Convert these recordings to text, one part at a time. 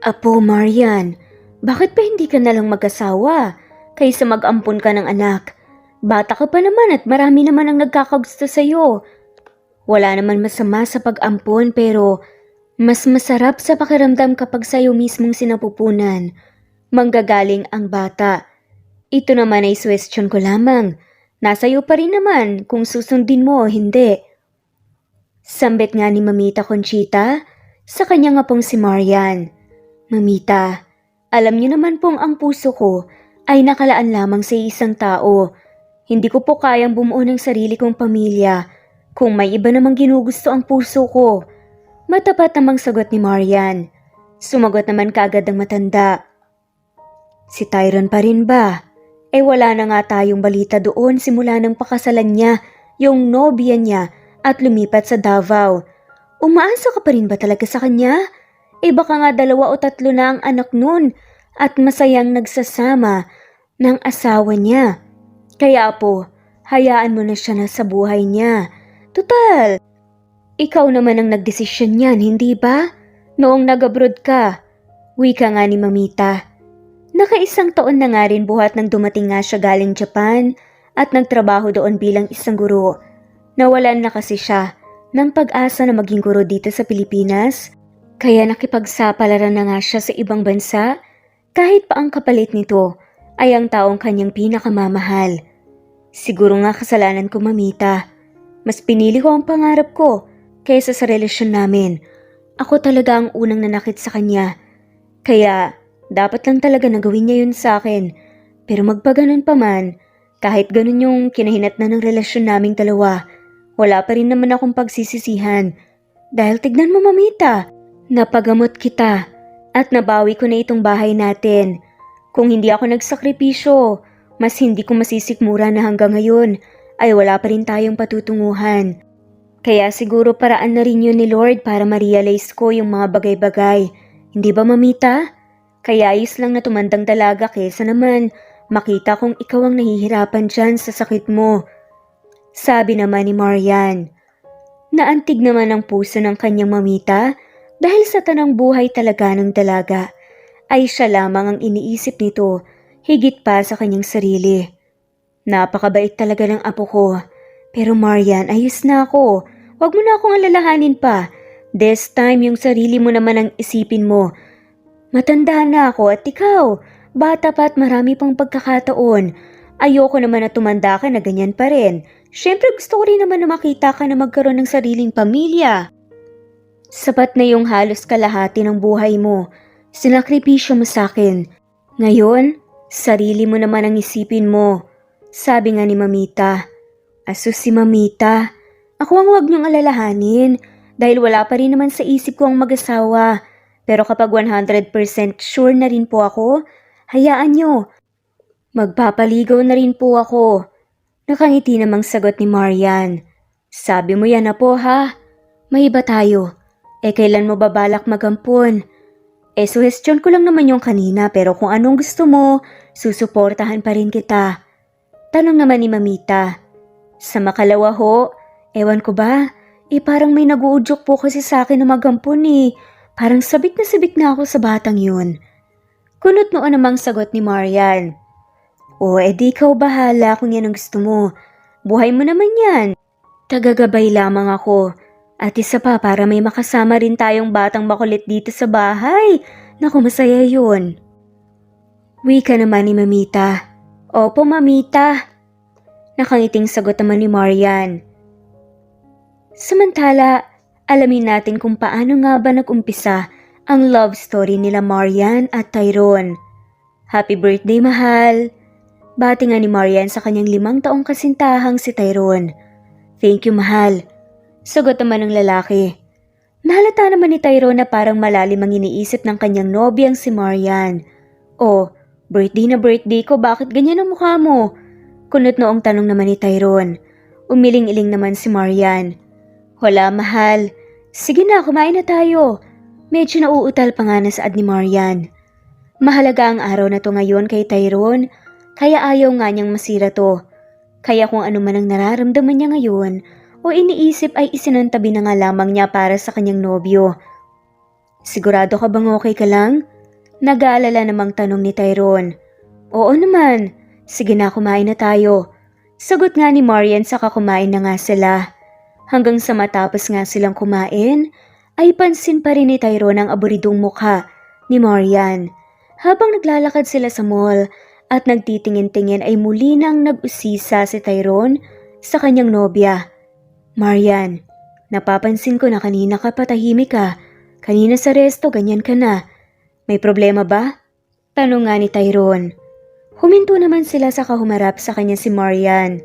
Apo, Marian, bakit ba hindi ka nalang mag-asawa kaysa mag-ampon ka ng anak? Bata ka pa naman at marami naman ang nagkakagusto sa'yo. Wala naman masama sa pag-ampon pero mas masarap sa pakiramdam kapag sa'yo mismong sinapupunan. Manggagaling ang bata. Ito naman ay suwestyon ko lamang. Nasa iyo pa rin naman kung susundin mo o hindi. Sambit nga ni Mamita Conchita sa kanya nga pong si Marian. Mamita, alam niyo naman pong ang puso ko ay nakalaan lamang sa isang tao. Hindi ko po kayang bumuo ng sarili kong pamilya kung may iba namang ginugusto ang puso ko. Matapat namang sagot ni Marian. Sumagot naman kaagad ang matanda. Si Tyron pa rin ba? Wala na nga tayong balita doon simula nang pakasalan niya yung nobya niya at lumipat sa Davao. Umaasa ka pa rin ba talaga sa kanya? Baka nga 2 o 3 na ang anak nun at masayang nagsasama ng asawa niya. Kaya po, hayaan mo na siya na sa buhay niya. Tutal, ikaw naman ang nagdesisyon niyan, hindi ba? Noong nag-abroad ka, wika nga ni Mamita. Naka1 taon na nga rin buhat nang dumating nga siya galing Japan at nagtrabaho doon bilang isang guro. Nawalan na kasi siya ng pag-asa na maging guro dito sa Pilipinas, kaya nakipagsapalaran na nga siya sa ibang bansa kahit pa ang kapalit nito ay ang taong kanyang pinakamamahal. Siguro nga kasalanan ko, Mamita. Mas pinili ko ang pangarap ko kaysa sa relasyon namin. Ako talaga ang unang nanakit sa kanya. Kaya dapat lang talaga na gawin niya yun sa akin. Pero magpaganon pa man, kahit ganun yung kinahinatnan ng relasyon naming dalawa, wala pa rin naman akong pagsisisihan. Dahil tignan mo, Mamita, napagamot kita at nabawi ko na itong bahay natin. Kung hindi ako nagsakripisyo, mas hindi ko masisikmura na hanggang ngayon ay wala pa rin tayong patutunguhan. Kaya siguro paraan na rin yun ni Lord para ma-realize ko yung mga bagay-bagay. Hindi ba, Mamita? Kaya ayos lang na tumandang dalaga kesa naman makita kong ikaw ang nahihirapan dyan sa sakit mo. Sabi naman ni Marian. Naantig naman ang puso ng kanyang Mamita dahil sa tanang buhay talaga ng dalaga ay siya lamang ang iniisip nito higit pa sa kanyang sarili. Napakabait talaga ng apo ko. Pero Marian, ayos na ako. Huwag mo na akong alalahanin pa. This time yung sarili mo naman ang isipin mo. Matanda na ako at ikaw, bata pa at marami pang pagkakataon. Ayoko naman na tumanda ka na ganyan pa rin. Siyempre gusto ko rin naman na makita ka na magkaroon ng sariling pamilya. Sapat na yung halos kalahati ng buhay mo. Sinakripisyo mo sa akin. Ngayon, sarili mo naman ang isipin mo. Sabi nga ni Mamita. Asus si Mamita. Ako ang huwag niyong alalahanin dahil wala pa rin naman sa isip ko ang mag-asawa. Pero kapag 100% sure na rin po ako, hayaan niyo. Magpapaligaw na rin po ako. Nakangiti namang sagot ni Marian. Sabi mo yan na po ha. May iba tayo. Kailan mo babalak magampon? Suhestyon ko lang naman yung kanina pero kung anong gusto mo, susuportahan pa rin kita. Tanong naman ni Mamita. Sa makalawa ho, ewan ko ba? Parang may naguudyok po kasi sa akin na magampon eh. Parang sabik na ako sa batang yun. Kunot noon namang sagot ni Marian. Di ikaw bahala kung yan ang gusto mo. Buhay mo naman yan. Tagagabay lamang ako. At isa pa para may makasama rin tayong batang makulit dito sa bahay. Naku, masaya yun. Wika naman ni Mamita. Opo, Mamita. Nakangiting sagot naman ni Marian. Samantala, alamin natin kung paano nga ba nag-umpisa ang love story nila Marian at Tyron. Happy birthday, mahal! Bati nga ni Marian sa kanyang 5 taong kasintahang si Tyron. Thank you, mahal. Sagot naman ng lalaki. Nahalata naman ni Tyron na parang malalim ang iniisip ng kanyang nobyang si Marian. Birthday na birthday ko, bakit ganyan ang mukha mo? Kunot noong tanong naman ni Tyron. Umiling-iling naman si Marian. Wala, mahal. Sige na, kumain na tayo. Medyo nauutal pa nga na saad ni Marian. Mahalaga ang araw na to ngayon kay Tyron, kaya ayaw nga niyang masira to. Kaya kung ano man ang nararamdaman niya ngayon o iniisip ay isinantabi na nga lamang niya para sa kanyang nobyo. Sigurado ka bang okay ka lang? Nag-aalala namang tanong ni Tyrone. Oo naman, sige na kumain na tayo. Sagot nga ni Marian saka kumain na nga sila. Hanggang sa matapos nga silang kumain, ay pansin pa rin ni Tyrone ang aburidong mukha ni Marian. Habang naglalakad sila sa mall at nagtitingin-tingin ay muli nang nag-usisa si Tyrone sa kanyang nobya. Marian, napapansin ko na kanina ka patahimik ka. Kanina sa resto ganyan ka na. May problema ba? Tanong nga ni Tyrone. Huminto naman sila sa humarap sa kanya si Marian.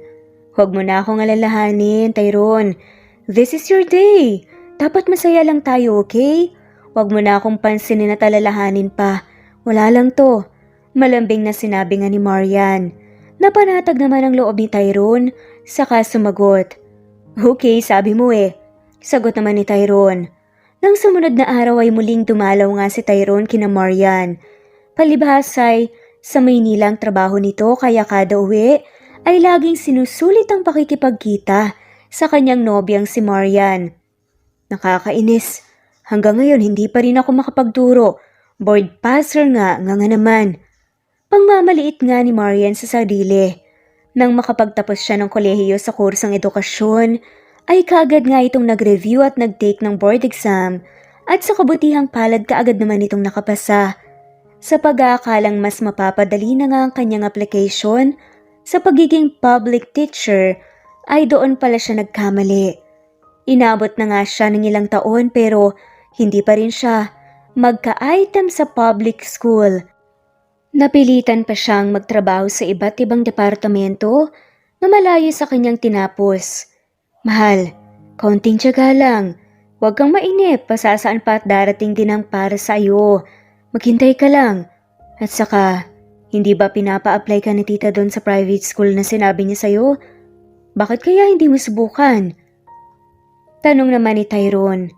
Huwag mo na akong alalahanin, Tyrone. This is your day. Dapat masaya lang tayo, okay? Huwag mo na akong pansinin at alalahanin pa. Wala lang to. Malambing na sinabi nga ni Marian. Napanatag naman ang loob ni Tyrone, saka sumagot. Okay, sabi mo eh. Sagot naman ni Tyrone. Nang sumunod na araw ay muling dumalaw nga si Tyrone kina Marian. Palibhas ay sa Maynila ang trabaho nito kaya kada uwi ay laging sinusulit ang pakikipagkita sa kanyang nobyang si Marian. Nakakainis. Hanggang ngayon hindi pa rin ako makapagturo. Board passer nga naman. Pangmamaliit nga ni Marian sa sarili. Nang makapagtapos siya ng kolehiyo sa kursong edukasyon, ay kaagad nga itong nag-review at nag-take ng board exam at sa kabutihang palad kaagad naman itong nakapasa. Sa pag-aakalang mas mapapadali na nga ang kanyang application sa pagiging public teacher ay doon pala siya nagkamali. Inabot na nga siya ng ilang taon pero hindi pa rin siya magka-item sa public school. Napilitan pa siyang magtrabaho sa iba't ibang departamento na malayo sa kanyang tinapos. Mahal, kaunting tiyaga lang. Huwag kang mainip, pasasaan pa at darating din ang para sa iyo. Maghintay ka lang. At saka, hindi ba pinapa-apply ka ni tita doon sa private school na sinabi niya sa'yo? Bakit kaya hindi mo subukan? Tanong naman ni Tyrone.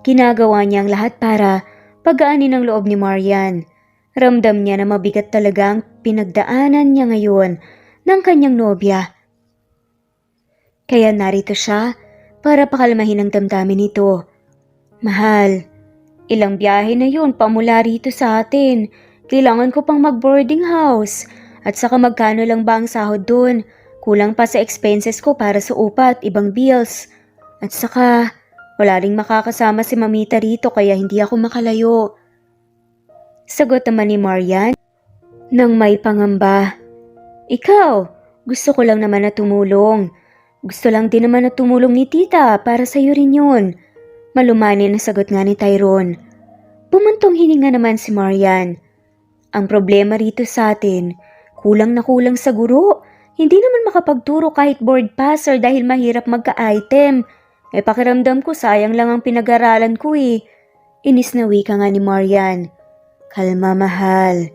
Ginagawa niya ang lahat para pagaanin ang loob ni Marian. Ramdam niya na mabigat talaga ang pinagdaanan niya ngayon ng kanyang nobya. Kaya narito siya para pakalmahin ang damdamin nito. Mahal, ilang biyahe na yun pamula rito sa atin. Kailangan ko pang mag-boarding house. At saka magkano lang ba ang sahod doon? Kulang pa sa expenses ko para sa upa at ibang bills. At saka, wala ring makakasama si Mamita rito kaya hindi ako makalayo. Sagot naman ni Marian nang may pangamba. Ikaw, gusto ko lang naman na tumulong. Gusto lang din naman na tumulong ni tita para sa'yo rin yun. Malumani na sagot nga ni Tyrone. Pumuntong hininga naman si Marian. Ang problema rito sa atin, kulang na kulang sa guro. Hindi naman makapagturo kahit board passer dahil mahirap magka-item. Pakiramdam ko sayang lang ang pinag-aralan ko eh. Inis na wika nga ni Marian. Kalma mahal,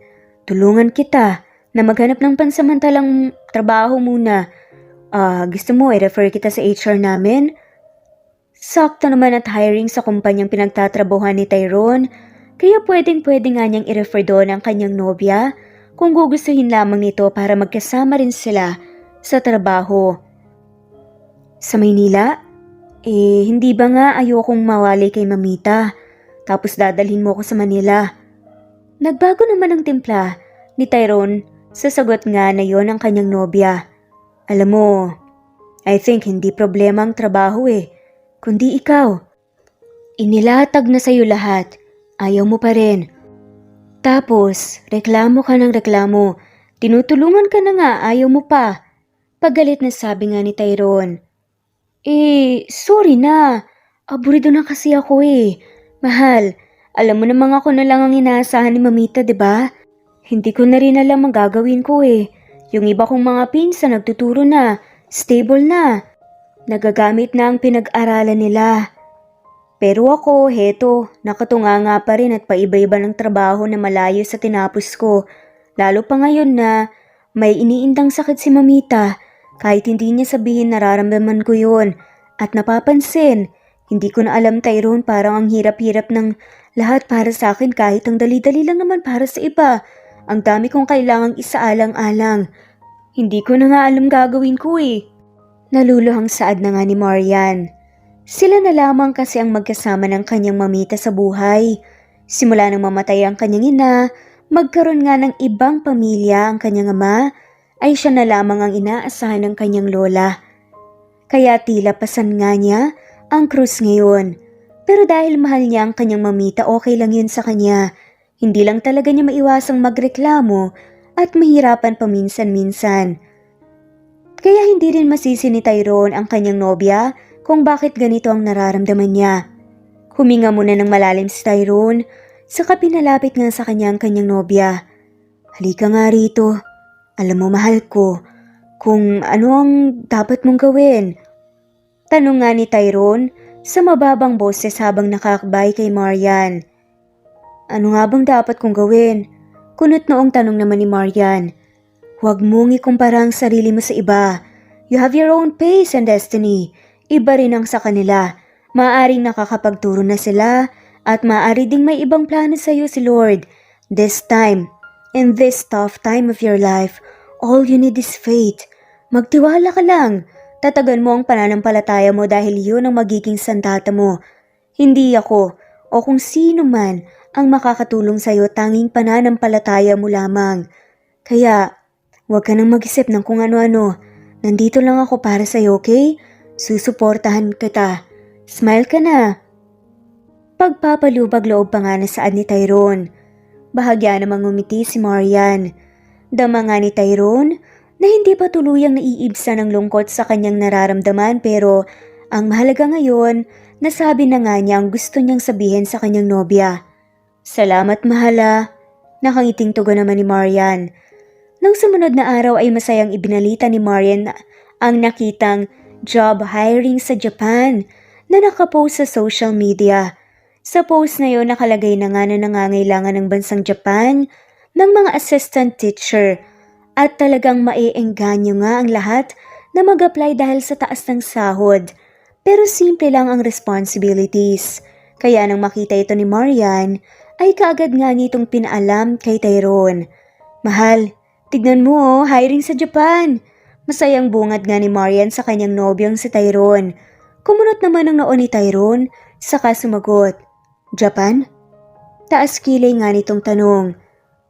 tulungan kita na maghanap ng pansamantalang trabaho muna. Gusto mo i-refer kita sa HR namin? Sakto naman at hiring sa kumpanyang pinagtatrabahuhan ni Tyrone, kaya pwedeng-pwede nga niyang i-refer doon ang kanyang nobya kung gugustuhin lamang nito para magkasama rin sila sa trabaho. Sa Maynila? Hindi ba nga ayokong mawali kay Mamita, tapos dadalhin mo ko sa Manila? Nagbago naman ang timpla ni Tyrone sa sagot nga na yon ang kanyang nobya. Alam mo, I think hindi problema ang trabaho kundi ikaw. Inilatag na sa'yo lahat, ayaw mo pa rin. Tapos, reklamo ka ng reklamo, tinutulungan ka na nga, ayaw mo pa. Paggalit na sabi nga ni Tyrone. Sorry na, aburido na kasi ako Mahal, alam mo namang ako na lang ang inaasahan ni Mamita, 'di ba? Hindi ko na rin alam ang gagawin ko Yung iba kong mga pinsan nagtuturo na, stable na. Nagagamit na ang pinag-aralan nila. Pero ako, heto, nakatunga nga pa rin at paiba-iba ng trabaho na malayo sa tinapos ko. Lalo pa ngayon na may iniindang sakit si Mamita. Kahit hindi niya sabihin nararamdaman ko yun. At napapansin, hindi ko na alam Tyrone parang ang hirap-hirap ng lahat para sa akin kahit ang dali-dali lang naman para sa iba. Ang dami kong kailangang isaalang-alang. Hindi ko na nga alam gagawin ko Naluluhang saad na nga ni Marian. Sila na lamang kasi ang magkasama ng kanyang Mamita sa buhay. Simula nang mamatay ang kanyang ina, magkaroon nga ng ibang pamilya ang kanyang ama, ay siya na lamang ang inaasahan ng kanyang lola. Kaya tila pasan nga niya ang krus ngayon. Pero dahil mahal niya ang kanyang mamita, okay lang yun sa kanya. Hindi lang talaga niya maiwasang magreklamo at mahirapan paminsan-minsan. Kaya hindi rin masisi ni Tyrone ang kanyang nobya kung bakit ganito ang nararamdaman niya. Huminga muna ng malalim si Tyrone, saka pinalapit nga sa kanya ang kanyang nobya. Halika nga rito. Alam mo, mahal ko, kung ano ang dapat mong gawin. Tanong nga ni Tyrone sa mababang boses habang nakakbay kay Marian. Ano nga bang dapat kong gawin? Kunot noong tanong naman ni Marian. Huwag mong ikumpara ang sarili mo sa iba. You have your own pace and destiny. Iba rin ang sa kanila. Maaaring nakakapagturo na sila at maaari ding may ibang plano sa iyo si Lord. This time, in this tough time of your life, all you need is faith. Magtiwala ka lang. Tatagan mo ang pananampalataya mo dahil yun ang magiging sandata mo. Hindi ako o kung sino man ang makakatulong sa iyo, tanging pananampalataya mo lamang. Kaya, huwag ka nang mag-isip ng kung ano-ano. Nandito lang ako para sa iyo, okay? Susuportahan kita. Smile ka na. Pagpapalubag loob pa nga na saad ni Tyrone. Bahagya namang ngumiti si Marian. Dama nga ni Tyrone na hindi pa tuluyang naiibsa ng lungkot sa kanyang nararamdaman, pero ang mahalaga ngayon, nasabi na nga niya ang gusto niyang sabihin sa kanyang nobya. Salamat mahala. Nakangiting tugon naman ni Marian. Nang sumunod na araw ay masayang ibinalita ni Marian ang nakitang job hiring sa Japan na nakapost sa social media. Sa post na yun nakalagay na nga na nangangailangan ng bansang Japan ng mga assistant teacher at talagang maiengganyo nga ang lahat na mag-apply dahil sa taas ng sahod. Pero simple lang ang responsibilities. Kaya nang makita ito ni Marian, ay kaagad nga nitong pinaalam kay Tyrone. Mahal, tignan mo hiring sa Japan. Masayang bungad nga ni Marian sa kanyang nobyong si Tyrone. Kumunot naman ang noo ni Tyrone, saka sumagot. Japan? Taas kilay nga nitong tanong.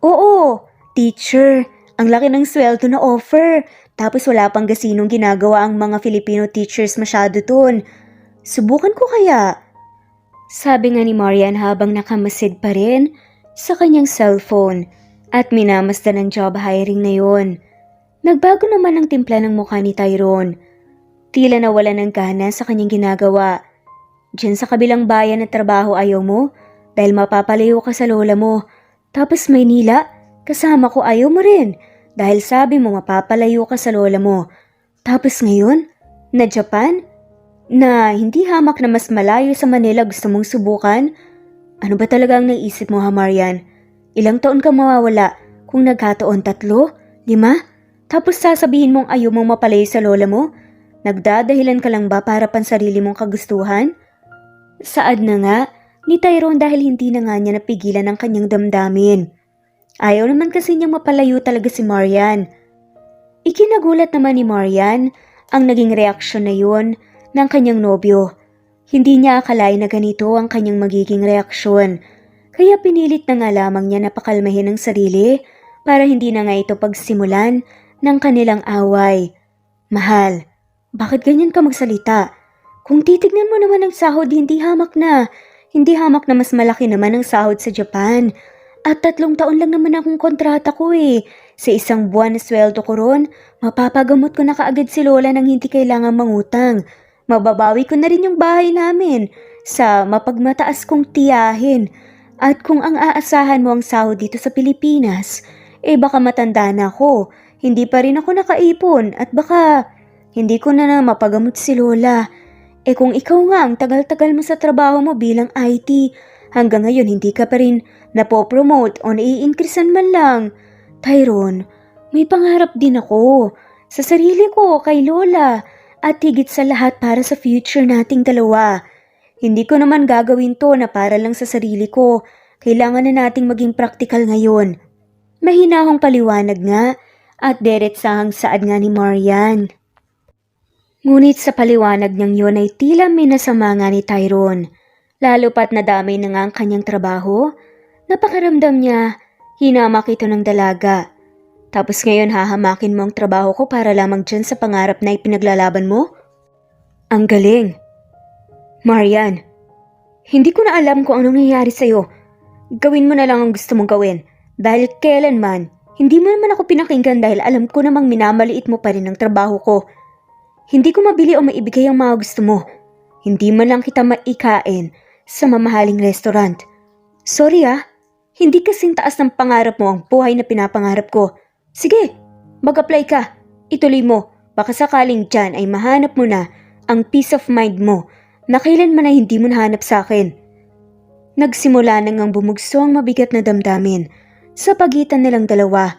Oo, teacher. Ang laki ng sweldo na offer. Tapos wala pang gasinong ginagawa ang mga Filipino teachers masyado dun. Subukan ko kaya? Sabi nga ni Marian habang nakamasid pa rin sa kanyang cellphone at minamasdan ng job hiring na yon. Nagbago naman ang timpla ng mukha ni Tyrone. Tila nawala ng gana sa kanyang ginagawa. Diyan sa kabilang bayan na trabaho ayaw mo dahil mapapalayo ka sa lola mo. Tapos Maynila, kasama ko ayaw mo rin dahil sabi mo mapapalayo ka sa lola mo. Tapos ngayon, na Japan? Na hindi hamak na mas malayo sa Manila gusto mong subukan? Ano ba talaga ang naisip mo ha, Marian? Ilang taon ka mawawala kung nagkataon 3, 5? Tapos sasabihin mong ayaw mong mapalayo sa lola mo? Nagdadahilan ka lang ba para pansarili mong kagustuhan? Saad na nga ni Tyrone dahil hindi na nga niya napigilan ang kanyang damdamin. Ayaw naman kasi niyang mapalayo talaga si Marian. Ikinagulat naman ni Marian ang naging reaksyon na yun ng kanyang nobyo. Hindi niya akalain na ganito ang kanyang magiging reaksyon. Kaya pinilit na nga lamang niya na pakalmahin ang sarili para hindi na nga ito pagsimulan ng kanilang away. Mahal, bakit ganyan ka magsalita? Kung titignan mo naman ang sahod, hindi hamak na. Hindi hamak na mas malaki naman ang sahod sa Japan. At 3 taon lang naman akong kontrata ko eh. Sa 1 buwan na sweldo ko ron, mapapagamot ko na kaagad si Lola nang hindi kailangang mangutang. Mababawi ko na rin yung bahay namin sa mapagmataas kong tiyahin. At kung ang aasahan mo ang sahod dito sa Pilipinas, baka matanda na ako. Hindi pa rin ako nakaipon at baka hindi ko na mapagamot si Lola. Kung ikaw nga ang tagal-tagal mo sa trabaho mo bilang IT, hanggang ngayon hindi ka pa rin napopromote o nai-increasean man lang. Tyrone, may pangarap din ako. Sa sarili ko, kay Lola, at higit sa lahat para sa future nating dalawa. Hindi ko naman gagawin to na para lang sa sarili ko. Kailangan na nating maging praktikal ngayon. Mahinahong paliwanag nga at diretsahang saad nga ni Marian. Ngunit sa paliwanag niyang yun ay tila minasama nga ni Tyrone. Lalo pat nadamay na nga ang kanyang trabaho Napakaramdam niya, hinamak ito ng dalaga. Tapos ngayon hahamakin mo ang trabaho ko para lamang dyan sa pangarap na ipinaglalaban mo? Ang galing. Marian, hindi ko na alam kung anong nangyayari sa'yo. Gawin mo na lang ang gusto mong gawin. Dahil kailanman, hindi mo naman ako pinakinggan dahil alam ko namang minamaliit mo pa rin ang trabaho ko. Hindi ko mabili o maibigay ang mga gusto mo. Hindi man lang kita maikain sa mamahaling restaurant. Sorry hindi kasing taas ng pangarap mo ang buhay na pinapangarap ko. Sige, mag-apply ka. Ituloy mo. Baka sakaling dyan ay mahanap mo na ang peace of mind mo na kailanman ay hindi mo nahanap sa akin. Nagsimula na ngang bumugso ang mabigat na damdamin sa pagitan nilang dalawa.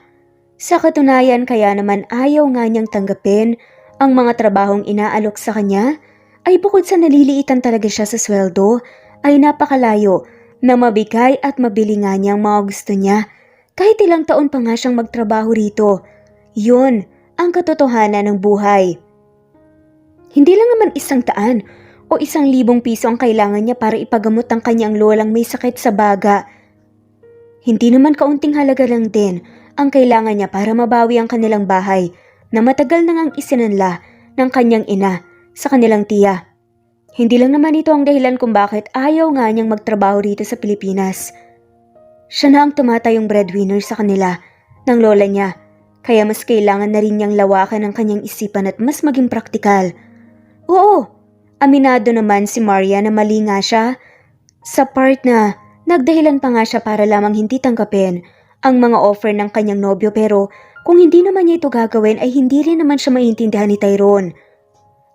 Sa katunayan kaya naman ayaw nga niyang tanggapin ang mga trabahong inaalok sa kanya ay bukod sa naliliitan talaga siya sa sweldo ay napakalayo na mabigay at mabili nga niya ang mga gusto niya. Kahit ilang taon pa nga siyang magtrabaho rito. Yun ang katotohanan ng buhay. Hindi lang naman 100 o 1,000 piso ang kailangan niya para ipagamot ang kanyang lolang may sakit sa baga. Hindi naman kaunting halaga lang din ang kailangan niya para mabawi ang kanilang bahay na matagal na ngang isinanla ng kanyang ina sa kanilang tiya. Hindi lang naman ito ang dahilan kung bakit ayaw nga niyang magtrabaho rito sa Pilipinas. Siya na ang tumatayong breadwinner sa kanila ng lola niya, kaya mas kailangan na rin niyang lawakan ang kanyang isipan at mas maging praktikal. Oo, aminado naman si Maria na mali nga siya sa part na nagdahilan pa nga siya para lamang hindi tanggapin ang mga offer ng kanyang nobyo, pero kung hindi naman niya ito gagawin ay hindi rin naman siya maintindihan ni Tyrone.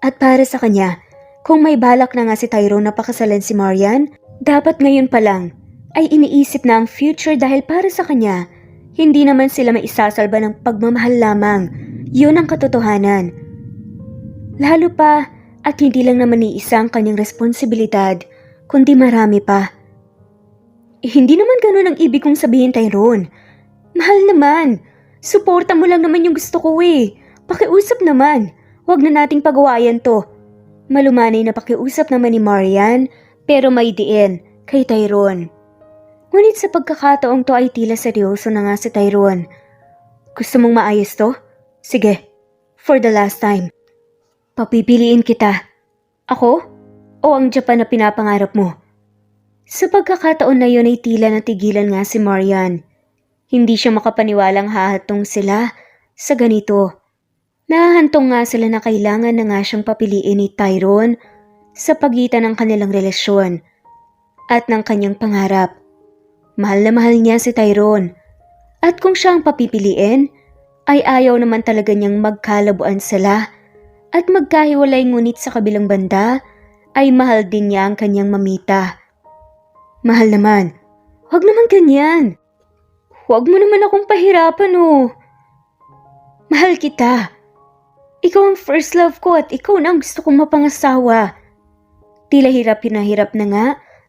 At para sa kanya, kung may balak na nga si Tyrone na pakasalan si Marian, dapat ngayon pa lang ay iniisip na ang future dahil para sa kanya, hindi naman sila maisasalba ng pagmamahal lamang. Yun ang katotohanan. Lalo pa at hindi lang naman iisa ang kanyang responsibilidad, kundi marami pa. Hindi naman ganun ang ibig kong sabihin, Tyrone. Mahal naman. Suporta mo lang naman yung gusto ko eh. Pakiusap naman. Huwag na nating pagawayan to. Malumanay na pakiusap naman ni Marian pero may diin kay Tyrone. Ngunit sa pagkakataong to ay tila seryoso na nga si Tyrone. Gusto mong maayos to? Sige, for the last time. Papipiliin kita. Ako o ang Japan na pinapangarap mo? Sa pagkakataon na yun ay tila natigilan nga si Marian. Hindi siya makapaniwalang hahatong sila sa ganito. Nahahantong nga sila na kailangan na nga siyang papiliin ni Tyrone sa pagitan ng kanilang relasyon at ng kanyang pangarap. Mahal na mahal niya si Tyrone. At kung siya ang papipiliin, ay ayaw naman talaga niyang magkalabuan sila at magkahiwalay, ngunit sa kabilang banda ay mahal din niya ang kanyang mamita. Mahal naman, huwag naman ganyan. Huwag mo naman akong pahirapan Mahal kita. Ikaw ang first love ko at ikaw na ang gusto kong mapangasawa. Tila hirap na nga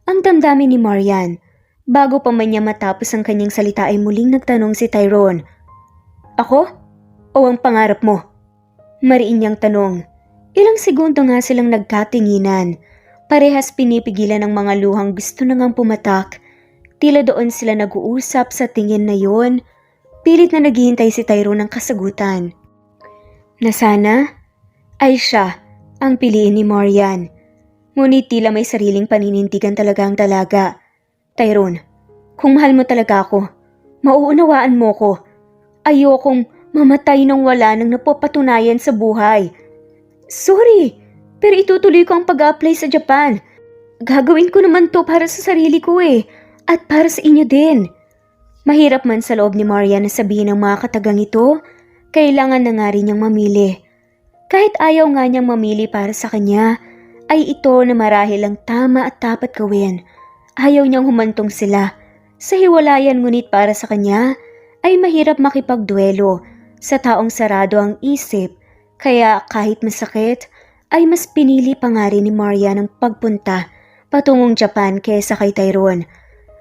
ang damdamin ni Marian. Bago pa man niya matapos ang kanyang salita ay muling nagtanong si Tyrone. Ako? O ang pangarap mo? Mariin niyang tanong. Ilang segundo nga silang nagkatinginan. Parehas pinipigilan ng mga luhang gusto na ngang pumatak. Tila doon sila nag-uusap sa tingin na yon. Pilit na naghihintay si Tyrone ng kasagutan. Na sana ay siya ang piliin ni Marian. Ngunit tila may sariling paninindigan talaga ang dalaga. Tyrone, kung mahal mo talaga ako, mauunawaan mo ko. Ayokong mamatay nang wala nang napapatunayan sa buhay. Sorry, pero itutuloy ko ang pag-apply sa Japan. Gagawin ko naman to para sa sarili ko at para sa inyo din. Mahirap man sa loob ni Marian na sabihin ng mga katagang ito, kailangan na nga rin niyang mamili. Kahit ayaw nga niyang mamili para sa kanya, ay ito na marahil ang tama at dapat gawin. Ayaw niyang humantong sila sa hiwalayan, ngunit para sa kanya ay mahirap makipagduelo sa taong sarado ang isip, kaya kahit masakit ay mas pinili pa nga rin ni Marian ang pagpunta patungong Japan kaysa kay Tyrone.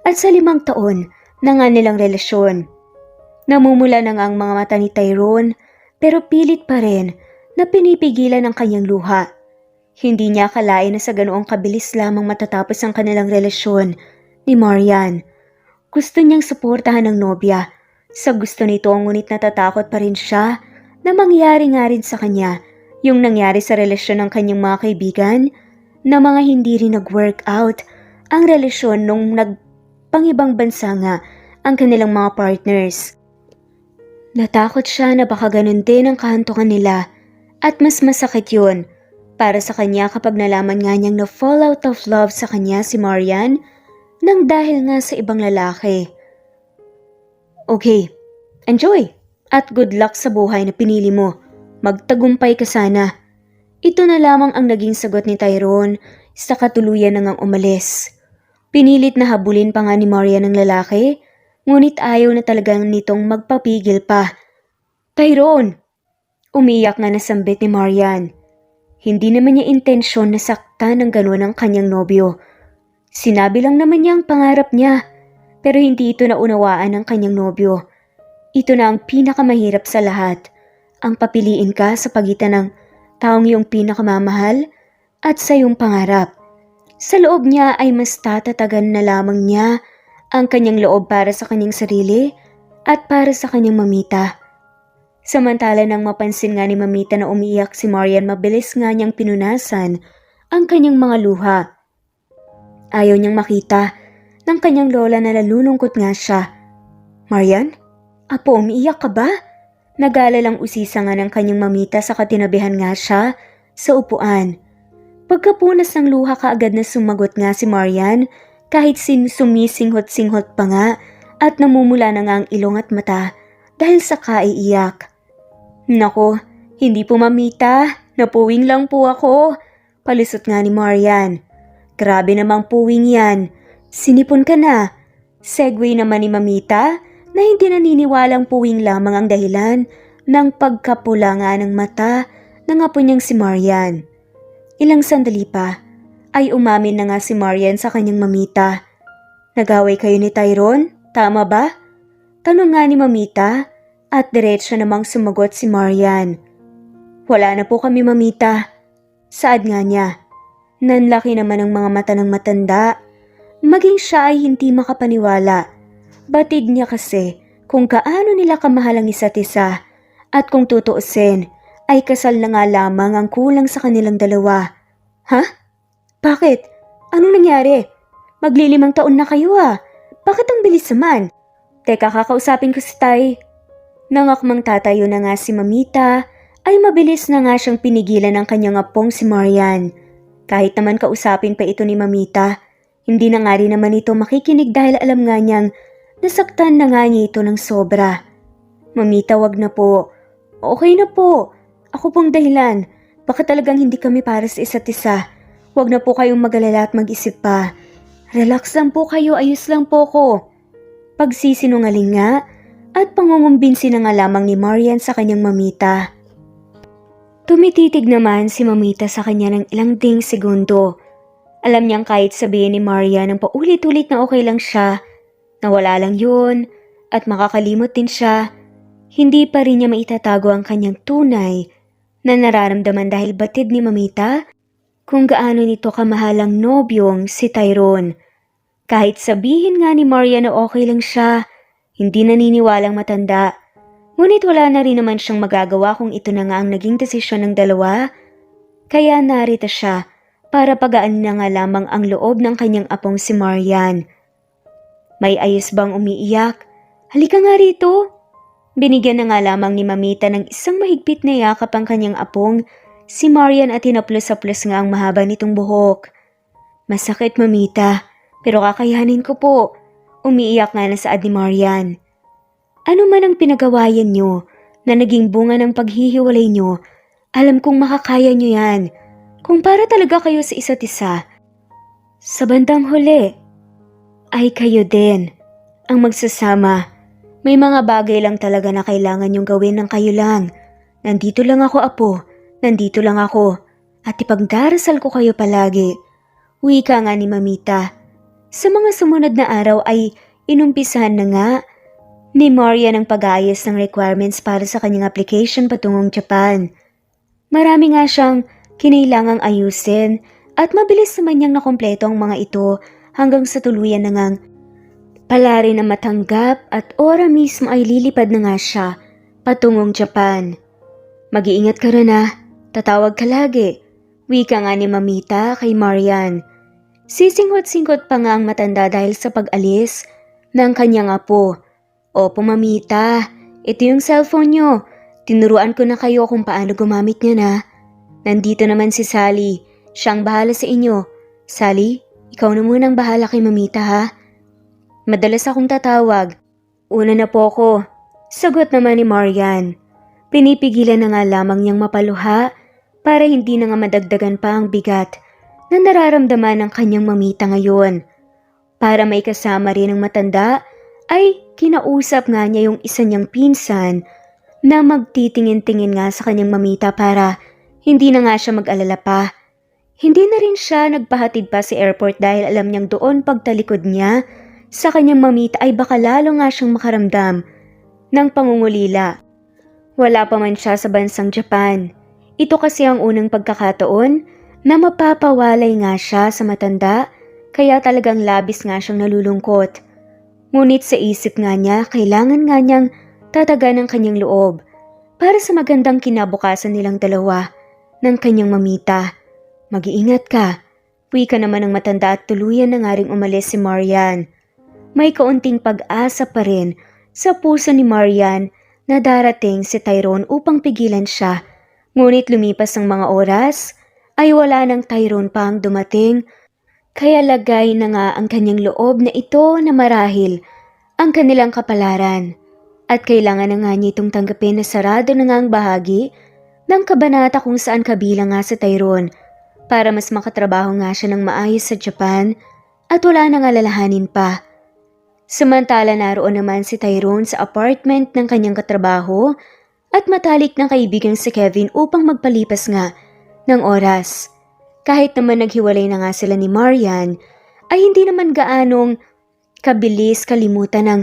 At sa 5 taon na nga nilang relasyon, namumula na nga ang mga mata ni Tyrone pero pilit pa rin na pinipigilan ang kanyang luha. Hindi niya akalain na sa ganoong kabilis lamang matatapos ang kanilang relasyon ni Marian. Gusto niyang suportahan ng nobya. Sa gusto nito ngunit natatakot pa rin siya na mangyari nga rin sa kanya yung nangyari sa relasyon ng kanyang mga kaibigan na mga hindi rin nag-workout ang relasyon nung nagpangibang bansa nga ang kanilang mga partners. Natakot siya na baka ganun din ang kahantungan nila at mas masakit yun para sa kanya kapag nalaman nga niyang na-fall out of love sa kanya si Marian nang dahil nga sa ibang lalaki. Okay, enjoy at good luck sa buhay na pinili mo. Magtagumpay ka sana. Ito na lamang ang naging sagot ni Tyrone sa katuluyan na ngang umalis. Pinilit na habulin pa nga ni Marian ng lalaki, ngunit ayaw na talagang nitong magpapigil pa. Tyrone! Umiyak nga nasambit ni Marian. Hindi naman niya intensyon na saktan ng gano'n ang kanyang nobyo. Sinabi lang naman niya ang pangarap niya, pero hindi ito naunawaan ng kanyang nobyo. Ito na ang pinakamahirap sa lahat. Ang papiliin ka sa pagitan ng taong iyong pinakamamahal at sa iyong pangarap. Sa loob niya ay mas tatatagan na lamang niya ang kanyang loob para sa kanyang sarili at para sa kanyang mamita. Samantala nang mapansin nga ni mamita na umiiyak si Marian, mabilis nga niyang pinunasan ang kanyang mga luha. Ayaw niyang makita ng kanyang lola na nalulungkot nga siya. Marian? Apo, umiiyak ka ba? Nag-aalalang usisa nga ng kanyang mamita sa katinabihan nga siya sa upuan. Pagkapunas ng luha kaagad na sumagot nga si Marian kahit sumisinghot-singhot pa nga at namumula na nga ang ilong at mata dahil sa kaiiyak. Nako, hindi po mamita, napuwing lang po ako. Palusot nga ni Marian. Grabe namang puwing yan. Sinipon ka na. Segue naman ni mamita na hindi naniniwalang puwing lamang ang dahilan ng pagkapula nga ng mata ng apo niyang si Marian. Ilang sandali pa ay umamin na nga si Marian sa kanyang mamita. Nag-away kayo ni Tyrone? Tama ba? Tanong nga ni mamita at diretso namang sumagot si Marian. Wala na po kami mamita. Saad nga niya. Nanlaki naman ang mga mata ng matanda. Maging siya ay hindi makapaniwala. Batid niya kasi kung gaano nila kamahal ang isa't isa at kung tutuusin ay kasal na nga lamang ang kulang sa kanilang dalawa. Ha? Bakit? Anong nangyari? Maglilimang taon na kayo ah. Bakit ang bilis naman? Teka, kakausapin ko si Tay. Nangakmang tatayo na nga si mamita ay mabilis na nga siyang pinigilan ng kanyang apong si Marian. Kahit naman kausapin pa ito ni mamita, hindi na nga rin naman ito makikinig dahil alam nga niyang nasaktan na nga niya ito ng sobra. Mamita, wag na po. Okay na po. Ako pong dahilan. Baka talagang hindi kami para sa isa't isa. Wag na po kayong mag-alala at mag-isip pa. Relax lang po kayo, ayos lang po ko. Pagsisinungaling nga at pangungumbinsi na nga lamang ni Marian sa kanyang mamita. Tumititig naman si mamita sa kanya ng ilang ding segundo. Alam niyang kahit sabihin ni Marian ng paulit-ulit na okay lang siya, nawala lang yun at makakalimot din siya, hindi pa rin niya maitatago ang kanyang tunay na nararamdaman dahil batid ni mamita kung gaano nito kamahalang nobyong si Tyrone. Kahit sabihin nga ni Marian na okay lang siya, hindi naniniwalang matanda. Ngunit wala na rin naman siyang magagawa kung ito na nga ang naging desisyon ng dalawa. Kaya narito siya para pagaan na nga lamang ang loob ng kanyang apong si Marian. May ayos bang umiiyak? Halika nga rito. Binigyan na nga lamang ni mamita ng isang mahigpit na yakap ang kanyang apong si Marian at hinaplos-haplos nga ang mahaba nitong buhok. Masakit mamita, pero kakayanin ko po. Umiiyak nga na saad ni Marian. Ano man ang pinagawayan nyo na naging bunga ng paghihiwalay nyo, alam kong makakaya nyo yan. Kung para talaga kayo sa isa't isa. Sa bandang huli, ay kayo din ang magsasama. May mga bagay lang talaga na kailangan nyong gawin ng kayo lang. Nandito lang ako, apo. Nandito lang ako. At ipagdarasal ko kayo palagi. Wika nga ni mamita. Sa mga sumunod na araw ay inumpisahan na nga ni Marian ang pag-aayos ng requirements para sa kanyang application patungong Japan. Marami nga siyang kinailangang ayusin at mabilis naman niyang nakompleto ang mga ito hanggang sa tuluyan na ngang Palari na matanggap at ora mismo ay lilipad na nga siya patungong Japan. Mag-iingat ka rin tatawag ka lagi. Wika nga ni Mamita kay Marian. Sisinghot-singkot pa nga ang matanda dahil sa pag-alis ng kanyang apo. Opo Mamita, ito yung cellphone nyo. Tinuruan ko na kayo kung paano gumamit niya na. Nandito naman si Sally. Siyang bahala sa inyo. Sally, ikaw na munang bahala kay Mamita ha. Madalas akong tatawag. Una na po ako. Sagot naman ni Marian. Pinipigilan na nga lamang niyang mapaluha para hindi na nga madagdagan pa ang bigat na nararamdaman ng kanyang Mamita ngayon. Para may kasama rin ang matanda ay kinausap nga niya yung isa niyang pinsan na magtitingin-tingin nga sa kanyang Mamita para hindi na nga siya mag-alala pa. Hindi na rin siya nagpahatid pa sa airport dahil alam niyang doon pagtalikod niya sa kanyang Mamita ay baka lalo nga siyang makaramdam ng pangungulila. Wala pa man siya sa bansang Japan. Ito kasi ang unang pagkakataon na mapapawalay nga siya sa matanda kaya talagang labis nga siyang nalulungkot. Ngunit sa isip nga niya kailangan nga niyang tatagan ang kanyang loob para sa magandang kinabukasan nilang dalawa ng kanyang Mamita. Mag-iingat ka. Wika naman ang matanda at tuluyan na nga ring umalis si Marian. May kaunting pag-asa pa rin sa puso ni Marian na darating si Tyrone upang pigilan siya. Ngunit lumipas ang mga oras ay wala nang Tyrone pa ang dumating. Kaya lagay na nga ang kanyang loob na ito na marahil ang kanilang kapalaran. At kailangan na nga niya itong tanggapin na sarado na nga ang bahagi ng kabanata kung saan kabilang nga si Tyrone para mas makatrabaho nga siya ng maayos sa Japan at wala nang alalahanin pa. Samantala naroon naman si Tyrone sa apartment ng kanyang katrabaho at matalik ng kaibigang si Kevin upang magpalipas nga ng oras. Kahit naman naghiwalay na nga sila ni Marian, ay hindi naman gaanong kabilis kalimutan ng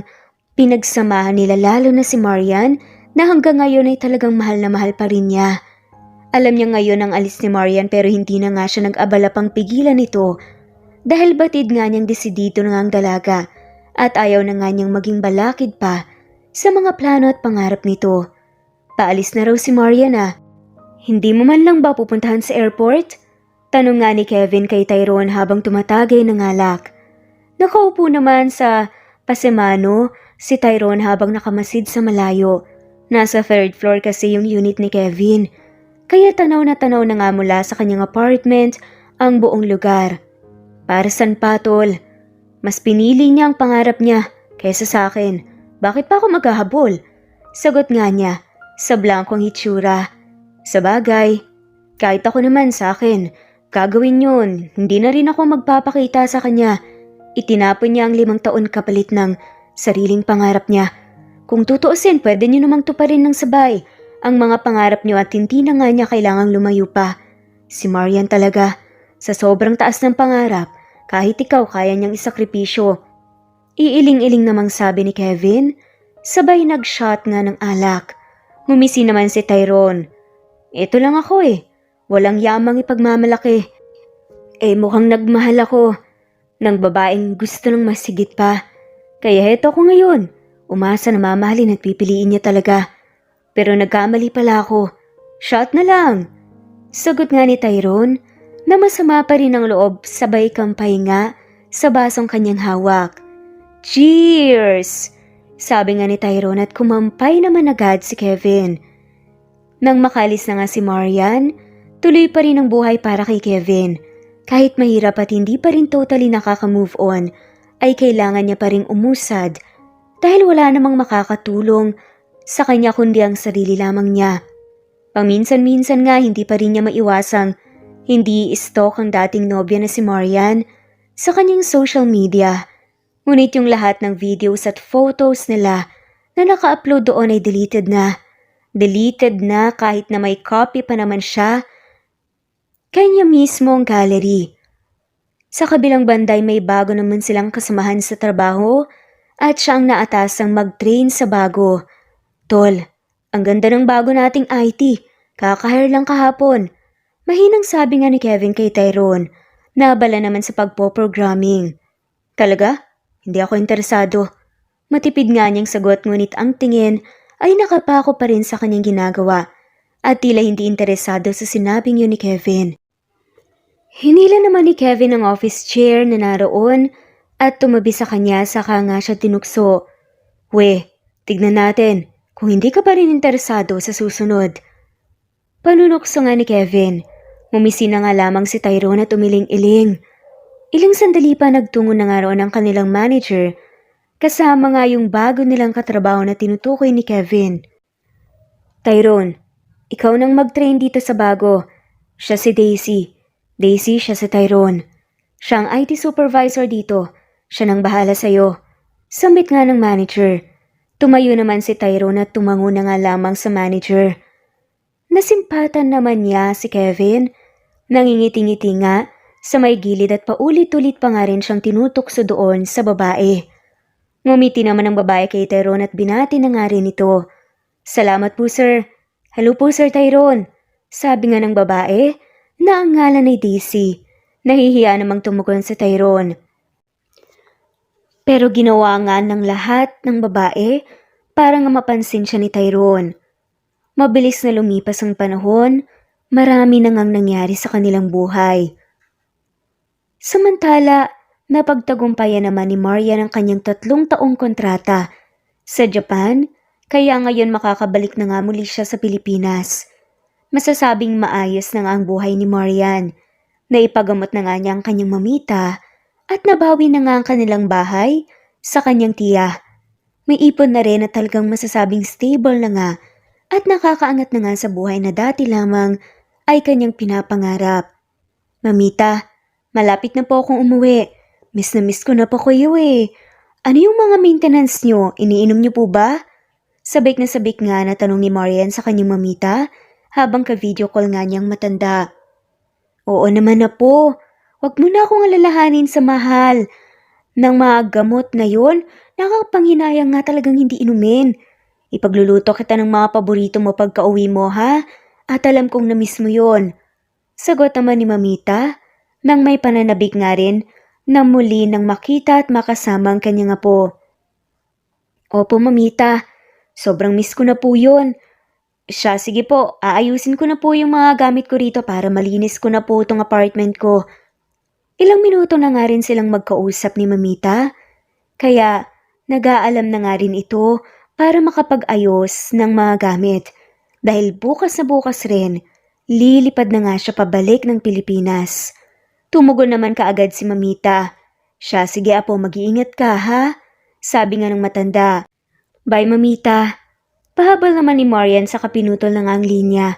pinagsamahan nila lalo na si Marian na hanggang ngayon ay talagang mahal na mahal pa rin niya. Alam niya ngayon ang alis ni Marian pero hindi na nga siya nag-abala pang pigilan ito dahil batid nga niyang desidido na nga ang dalaga. At ayaw na nga niyang maging balakid pa sa mga plano at pangarap nito. Paalis na raw si Marian Hindi mo man lang ba pupuntahan sa airport? Tanong nga ni Kevin kay Tyrone habang tumatagay ng alak. Nakaupo naman sa pasemano si Tyrone habang nakamasid sa malayo. Nasa third floor kasi yung unit ni Kevin. Kaya tanaw na nga mula sa kanyang apartment ang buong lugar. Para saan pa, tol? Mas pinili niya ang pangarap niya kaysa sa akin. Bakit pa ako maghahabol? Sagot nga niya sa blangkong hitsura. Sabagay, kahit ako naman sa akin, gagawin yun. Hindi na rin ako magpapakita sa kanya. Itinapon niya ang 5 taon kapalit ng sariling pangarap niya. Kung tutuusin, pwede niyo namang tuparin ng sabay ang mga pangarap niyo at hindi na nga niya kailangang lumayo pa. Si Marian talaga, sa sobrang taas ng pangarap, kahit ikaw kaya niyang isakripisyo. Iiling-iling namang sabi ni Kevin, sabay nag-shot nga ng alak. Ngumisi naman si Tyrone. Ito lang ako walang yamang ipagmamalaki. Mukhang nagmahal ako ng babaeng gusto ng masigit pa. Kaya heto ko ngayon, umasa na mamahalin at pipiliin niya talaga. Pero nagkamali pala ako. Shot na lang. Sagot nga ni Tyrone na masama pa rin ang loob sabay kampay nga sa basong kanyang hawak. Cheers! Sabi nga ni Tyrone at kumampay naman agad si Kevin. Nang makalis na nga si Marian, tuloy pa rin ang buhay para kay Kevin. Kahit mahirap at hindi pa rin totally nakaka-move on, ay kailangan niya pa ring umusad dahil wala namang makakatulong sa kanya kundi ang sarili lamang niya. Paminsan-minsan nga hindi pa rin niya maiwasang hindi i-stalk ang dating nobya na si Marian sa kanyang social media. Ngunit yung lahat ng videos at photos nila na naka-upload doon ay deleted na. Deleted na kahit na may copy pa naman siya kanya mismo ang gallery. Sa kabilang banday may bago naman silang kasamahan sa trabaho at siya ang naatasang mag-train sa bago. Tol, ang ganda ng bago nating IT. Kaka-hire lang kahapon. Mahinang sabi nga ni Kevin kay Tyrone na abala naman sa pagpo-programming. Talaga? Hindi ako interesado. Matipid nga niyang sagot ngunit ang tingin ay nakapako pa rin sa kanyang ginagawa at tila hindi interesado sa sinabing yun ni Kevin. Hinila naman ni Kevin ang office chair na naroon at tumabi sa kanya saka nga siya tinukso. We, tignan natin kung hindi ka pa rin interesado sa susunod. Panunokso nga ni Kevin. Mumisi na nga lamang si Tyrone at umiling-iling. Ilang sandali pa nagtungo na nga roon ang kanilang manager, kasama nga yung bago nilang katrabaho na tinutukoy ni Kevin. Tyrone, ikaw nang mag-train dito sa bago. Siya si Daisy. Daisy, siya si Tyrone. Siya ang IT supervisor dito. Siya nang bahala sa'yo. Sambit nga ng manager. Tumayo naman si Tyrone at tumango na nga lamang sa manager. Nasimpatan naman niya si Kevin. Nangingiti-ngiti nga sa may gilid at paulit-ulit pa nga rin siyang tinutokso doon sa babae. Ngumiti naman ang babae kay Tyrone at binati na nga rin ito. Salamat po sir. Hello po sir Tyrone. Sabi nga ng babae na ang ngalan ay Daisy. Nahihiya namang tumugon si Tyrone. Pero ginawa nga ng lahat ng babae para nga mapansin siya ni Tyrone. Mabilis na lumipas ang panahon, marami na ngang nangyari sa kanilang buhay. Samantala, napagtagumpayan naman ni Marian ang kanyang 3 taong kontrata sa Japan, kaya ngayon makakabalik na nga muli siya sa Pilipinas. Masasabing maayos na nga ang buhay ni Marian. Naipagamot na nga niya ang kanyang mamita at nabawi na nga ang kanilang bahay sa kanyang tiya. May ipon na rin at talagang masasabing stable na nga at nakakaangat na nga sa buhay na dati lamang ay kanyang pinapangarap. Mamita, malapit na po akong umuwi. Miss na miss ko na po kayo eh. Ano yung mga maintenance nyo? Iniinom nyo po ba? Sabik na sabik nga na tanong ni Marian sa kanyang mamita habang ka-video call nga niyang matanda. Oo naman na po. Huwag mo na akong alalahanin sa mahal. Nang mga gamot na yon, nakakapanghinayang nga talagang hindi inumin. Ipagluluto kita ng mga paborito mo pagka uwi mo ha? At alam kong na-miss mo yon. Sagot naman ni Mamita nang may pananabik nga rin na muli nang makita at makasama ang kanyang apo. Opo Mamita, sobrang miss ko na po yun. Siya, sige po, aayusin ko na po yung mga gamit ko rito para malinis ko na po itong apartment ko. Ilang minuto na nga rin silang magkausap ni Mamita, kaya nag-aalam na nga rin ito para makapag-ayos ng mga gamit. Dahil bukas na bukas rin, lilipad na nga siya pabalik ng Pilipinas. Tumugon naman kaagad si Mamita. Siya, sige apo, mag-iingat ka ha? Sabi nga ng matanda. Bye Mamita. Pahabol naman ni Marian sa kapinutol ng ang linya.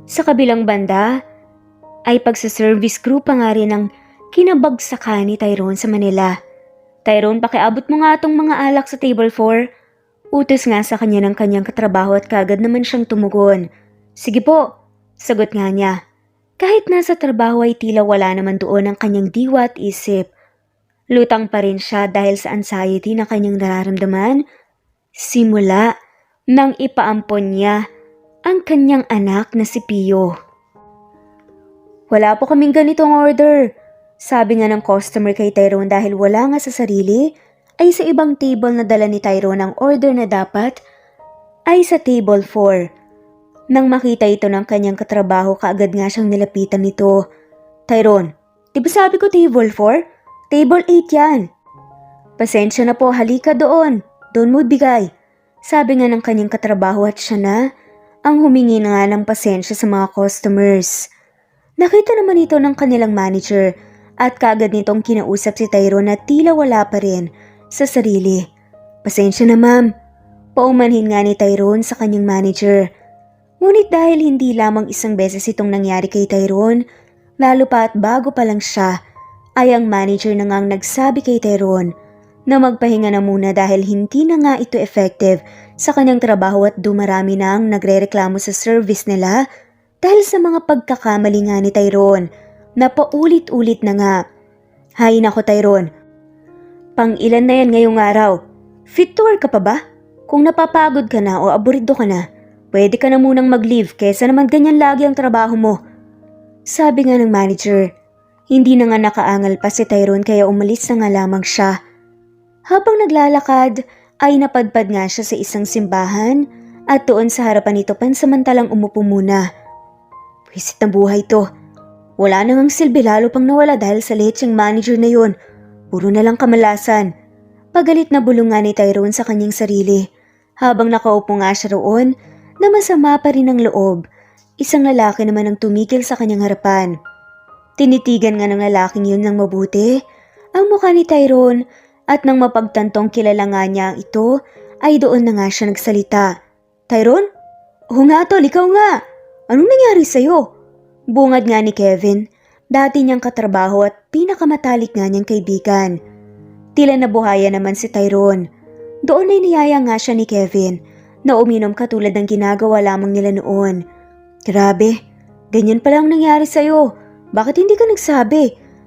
Sa kabilang banda, ay pagsa-service crew pa nga rin ang kinabagsakan ni Tyrone sa Manila. Tyrone, pakiabot mo nga itong mga alak sa table 4. Utos nga sa kanya ng kanyang katrabaho at kagad naman siyang tumugon. Sige po, sagot nga niya. Kahit nasa trabaho ay tila wala naman doon ang kanyang diwa at isip. Lutang pa rin siya dahil sa anxiety na kanyang nararamdaman. Simula nang ipaampon niya ang kanyang anak na si Pio. Wala po kaming ganitong order. Sabi nga ng customer kay Tyrone dahil wala nga sa sarili, ay sa ibang table na dala ni Tyrone ang order na dapat ay sa table 4. Nang makita ito ng kanyang katrabaho, kaagad nga siyang nilapitan nito. Tyrone, di ba sabi ko table 4? Table 8 yan. Pasensya na po, halika doon. Doon mo bigay. Sabi nga ng kanyang katrabaho at siya na ang humingi na nga ng pasensya sa mga customers. Nakita naman ito ng kanilang manager at kaagad nitong kinausap si Tyrone na tila wala pa rin sa sarili. Pasensya na ma'am. Paumanhin nga ni Tyrone sa kanyang manager. Ngunit dahil hindi lamang isang beses itong nangyari kay Tyrone, lalo pa at bago pa lang siya, ay ang manager na ngang nagsabi kay Tyrone na magpahinga na muna dahil hindi na nga ito effective sa kanyang trabaho at dumarami na ang nagrereklamo sa service nila dahil sa mga pagkakamali nga ni Tyrone na paulit-ulit na nga. Hay nako Tyrone, pang ilan na yan ngayong araw? Fit to work ka pa ba? Kung napapagod ka na o aburido ka na, pwede ka na munang mag-leave kesa naman ganyan lagi ang trabaho mo. Sabi nga ng manager. Hindi na nga nakaangal pa si Tyrone kaya umalis na nga lamang siya. Habang naglalakad ay napadpad nga siya sa isang simbahan at doon sa harapan nito pansamantalang umupo muna. Wisit ng buhay to. Wala namang silbi lalo pang nawala dahil sa lecheng manager na yon. Puro na lang kamalasan. Pagalit na bulungan ni Tyrone sa kanyang sarili. Habang nakaupo nga siya roon na masama pa rin ang loob, isang lalaki naman ang tumigil sa kanyang harapan. Tinitigan nga ng lalaking yun ng mabuti ang mukha ni Tyrone at nang mapagtantong kilala nga niya ang ito ay doon na nga siya nagsalita. Tyrone? Oo nga tol, ikaw nga. Anong nangyari sa'yo? Bungad nga ni Kevin, dati niyang katrabaho at pinakamatalik nga niyang kaibigan. Tila nabuhaya naman si Tyrone. Doon ay niyaya nga siya ni Kevin na uminom katulad ng ginagawa lamang nila noon. Grabe, ganyan pala ang nangyari sa'yo. Bakit hindi ka nagsabi?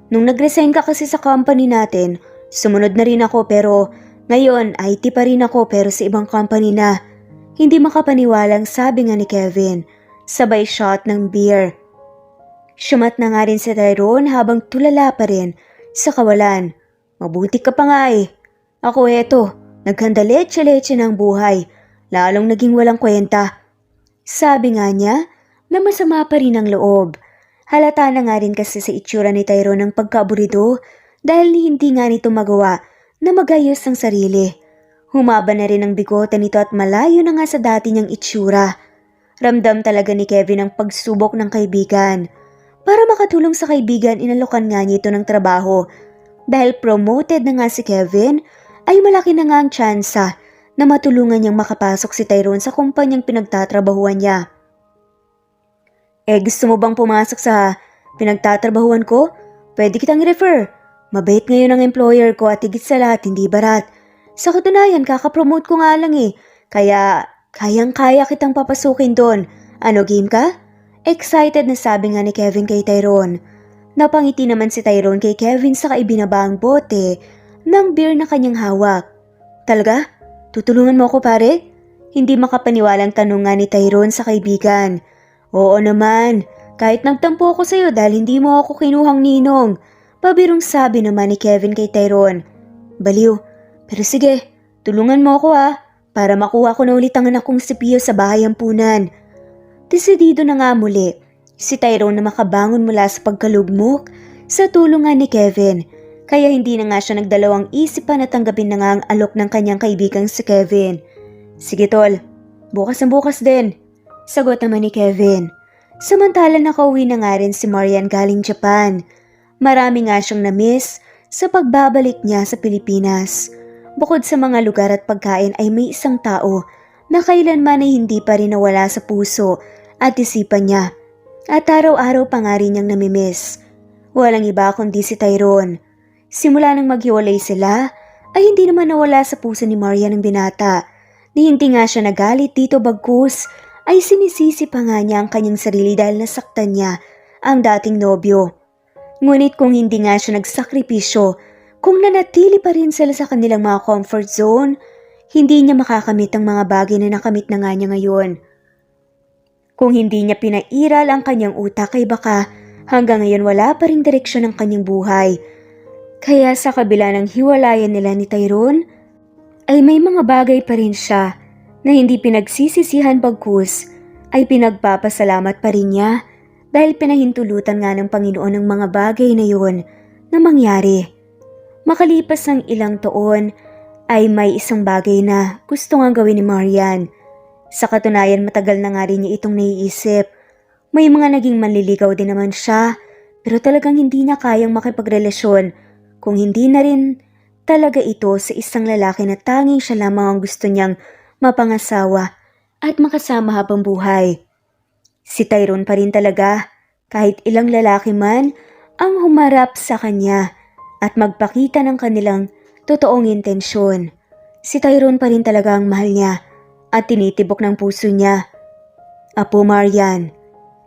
Nung nag-resign ka kasi sa company natin, sumunod na rin ako pero ngayon IT pa rin ako pero sa ibang company na. Hindi makapaniwalang sabi nga ni Kevin, sabay shot ng beer. Syumat na nga rin si Tyrone habang tulala pa rin sa kawalan. Mabuti ka pa nga eh. Ako eto, naghanda leche-leche ng buhay, lalong naging walang kwenta. Sabi nga niya na masama pa rin ang loob. Halata na nga rin kasi sa itsura ni Tyrone ang pagkaaburido dahil hindi nga nito magawa na magayos ang sarili. Humaba na rin ang bigote nito at malayo na nga sa dati niyang itsura. Ramdam talaga ni Kevin ang pagsubok ng kaibigan. Para makatulong sa kaibigan, inalokan nga niya ito ng trabaho. Dahil promoted na nga si Kevin, ay malaki na nga ang tsansa na matulungan niyang makapasok si Tyrone sa kumpanyang pinagtatrabahuan niya. Gusto mo bang pumasok sa pinagtatrabahuan ko? Pwede kitang i-refer. Mabait ngayon ang employer ko at higit sa lahat hindi barat. Sa katunayan, kakapromote ko nga lang eh. Kaya kayang-kaya kitang papasukin doon. Ano, game ka? Excited na sabi nga ni Kevin kay Tyrone. Napangiti naman si Tyrone kay Kevin sa kaibinaba ang bote ng beer na kanyang hawak. Talaga? Tutulungan mo ako pare? Hindi makapaniwalang tanong nga ni Tyrone sa kaibigan. Oo naman, kahit nagtampo ako sa'yo dahil hindi mo ako kinuhang ninong. Pabirong sabi naman ni Kevin kay Tyrone. Baliw, pero sige, tulungan mo ako para makuha ko na ulit ang anak kong si Pio sa bahay ampunan. Desidido na nga muli si Tyrone na makabangon mula sa pagkalugmok sa tulungan ni Kevin. Kaya hindi na nga siya nagdalawang isip pa na tanggapin na nga ang alok ng kanyang kaibigang si Kevin. Sige tol, bukas na bukas din. Sagot naman ni Kevin. Samantala nakauwi na nga rin si Marian galing Japan. Marami nga siyang na-miss sa pagbabalik niya sa Pilipinas. Bukod sa mga lugar at pagkain ay may isang tao na kailanman ay hindi pa rin nawala sa puso at isipan niya. At araw-araw pa nga rin niyang namimiss. Walang iba kundi si Tyrone. Simula nang maghiwalay sila, ay hindi naman nawala sa puso ni Marian ang binata. Ni hindi nga siya nagalit dito bagkus, ay sinisisi pa nga niya ang kanyang sarili dahil nasaktan niya ang dating nobyo. Ngunit kung hindi nga siya nagsakripisyo, kung nanatili pa rin sila sa kanilang mga comfort zone, hindi niya makakamit ang mga bagay na nakamit na nga niya ngayon. Kung hindi niya pinairal ang kanyang utak ay baka hanggang ngayon wala pa ring direksyon ang kanyang buhay. Kaya sa kabila ng hiwalayan nila ni Tyrone, ay may mga bagay pa rin siya na hindi pinagsisisihan bagkus ay pinagpapasalamat pa rin niya dahil pinahintulutan nga ng Panginoon ang mga bagay na yun na mangyari. Makalipas ng ilang taon ay may isang bagay na gusto nga gawin ni Marian. Sa katunayan matagal na nga rin niya itong naiisip. May mga naging manliligaw din naman siya pero talagang hindi niya kayang makipagrelasyon kung hindi na rin talaga ito sa isang lalaki na tanging siya lamang ang gusto niyang mapangasawa at makasama habang buhay. Si Tyrone pa rin talaga, kahit ilang lalaki man ang humarap sa kanya at magpakita ng kanilang totoong intensyon. Si Tyrone pa rin talaga ang mahal niya at tinitibok ng puso niya. Apo Marian,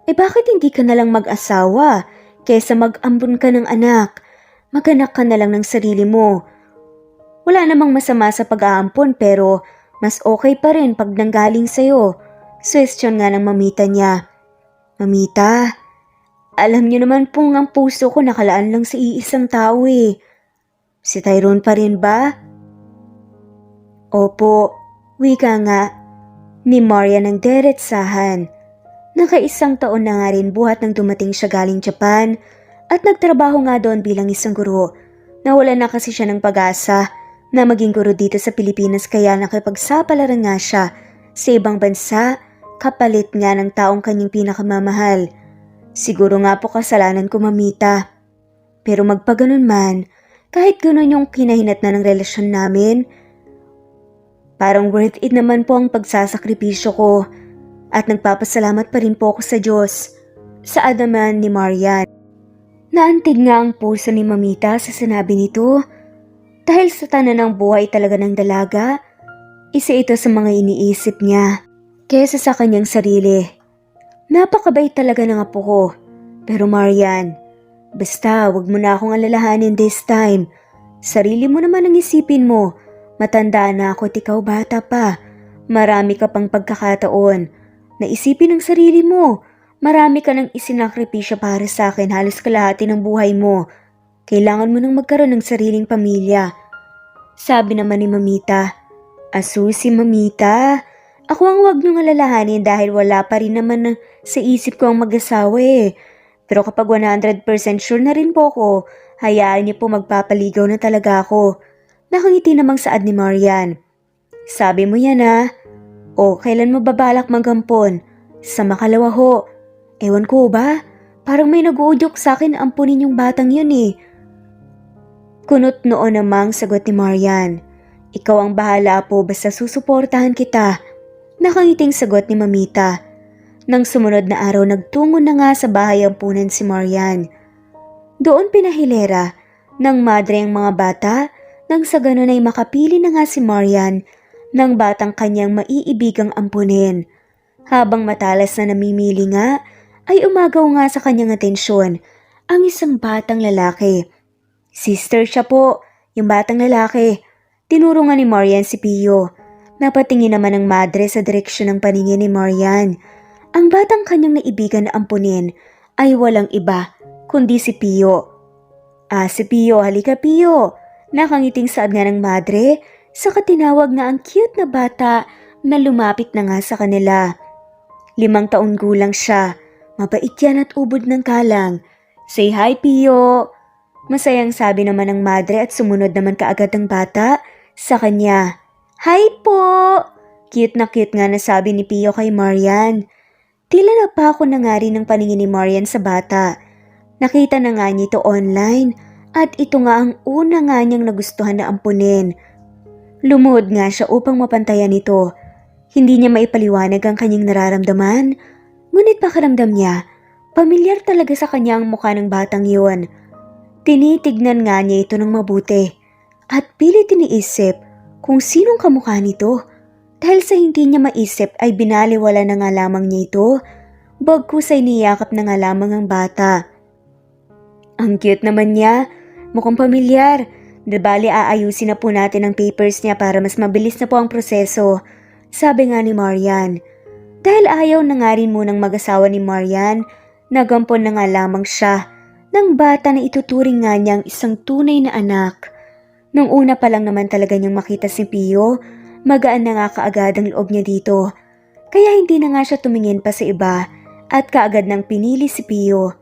bakit hindi ka nalang mag-asawa kaysa mag-ambon ka ng anak? Mag-anak ka na lang ng sarili mo. Wala namang masama sa pag-aampon pero mas okay pa rin pag nanggaling sa'yo. Suwestyon nga ng mamita niya. Mamita, alam niyo naman pong ang puso ko nakalaan lang sa iisang tao eh. Si Tyrone pa rin ba? Opo, wika nga ni Marian ng deretsahan. Nakaisang taon na nga rin buhat nang dumating siya galing Japan at nagtrabaho nga doon bilang isang guro. Nawala na kasi siya ng pag-asa na maging guro dito sa Pilipinas kaya nakipagsapalaran nga siya sa ibang bansa kapalit nga ng taong kanyang pinakamamahal. Siguro nga po kasalanan ko, mamita. Pero magpaganon man, kahit ganon yung kinahinatnan ng relasyon namin, parang worth it naman po ang pagsasakripisyo ko at nagpapasalamat pa rin po ako sa Diyos. Saad naman ni Marian. Naantig nga ang puso ni mamita sa sinabi nito. Dahil sa tanan ng buhay talaga ng dalaga, isa ito sa mga iniisip niya kesa sa kanyang sarili. Napakabait talaga ng apo ko. Pero Marian, basta wag mo na akong alalahanin this time. Sarili mo naman ang isipin mo. Matanda na ako at ikaw bata pa. Marami ka pang pagkakataon. Naisipin ang sarili mo. Marami ka nang isinakripisyo para sa akin halos kalahati ng buhay mo. Kailangan mo nang magkaroon ng sariling pamilya. Sabi naman ni mamita. Asusi mamita. Ako ang wag niyong alalahanin dahil wala pa rin naman sa isip ko ang mag-asawa eh. Pero kapag 100% sure na rin po ako, hayaan niyo po magpapaligaw na talaga ako. Nakangiti namang saad ni Marian. Sabi mo yan ha? O kailan mo babalak magampon? Sa makalawa ho. Ewan ko ba? Parang may nag-uudyok sa akin na ampunin yung batang yun eh. Kunot noon namang sagot ni Marian. Ikaw ang bahala po basta susuportahan kita. Nakangiting sagot ni mamita. Nang sumunod na araw nagtungo na nga sa bahay ampunan si Marian. Doon pinahilera ng madre ang mga bata nang sa ganun ay makapili na nga si Marian ng batang kanyang maiibigang ampunin. Habang matalas na namimili nga ay umagaw nga sa kanyang atensyon ang isang batang lalaki. Sister siya po, yung batang lalaki. Tinuro nga ni Marian si Pio. Napatingin naman ang madre sa direksyon ng paningin ni Marian. Ang batang kanyang naibigan na ampunin ay walang iba kundi si Pio. Si Pio, halika Pio. Nakangiting saad nga ng madre, saka tinawag nga ang cute na bata na lumapit na nga sa kanila. 5 taon gulang siya, mabait yan at ubod ng kalang. Say hi Pio. Masayang sabi naman ng madre at sumunod naman kaagad ang bata sa kanya. Hi po! Cute na cute nga nasabi ni Pio kay Marian. Tila na pa ako na nga rin ng paningin ni Marian sa bata. Nakita na nga niya ito online at ito nga ang una nga niyang nagustuhan na ampunin. Lumuhod nga siya upang mapantayan ito. Hindi niya maipaliwanag ang kanyang nararamdaman, ngunit pakiramdam niya, pamilyar talaga sa kanya ang mukha ng batang yun. Tinitignan nga niya ito ng mabuti at pilit iniisip kung sinong kamukha nito. Dahil sa hindi niya maisip ay binaliwala na nga lamang niya ito, bagkus ay niyakap na nga lamang ang bata. Ang cute naman niya, mukhang pamilyar. Bali aayusin na po natin ang papers niya para mas mabilis na po ang proseso, sabi nga ni Marian. Dahil ayaw na nga rin munang mag-asawa ni Marian, nagampon na nga lamang siya ng bata na ituturing nga niyang isang tunay na anak. Nung una pa lang naman talaga niyang makita si Pio, magaan na nga kaagad ang loob niya dito. Kaya hindi na nga siya tumingin pa sa iba at kaagad nang pinili si Pio.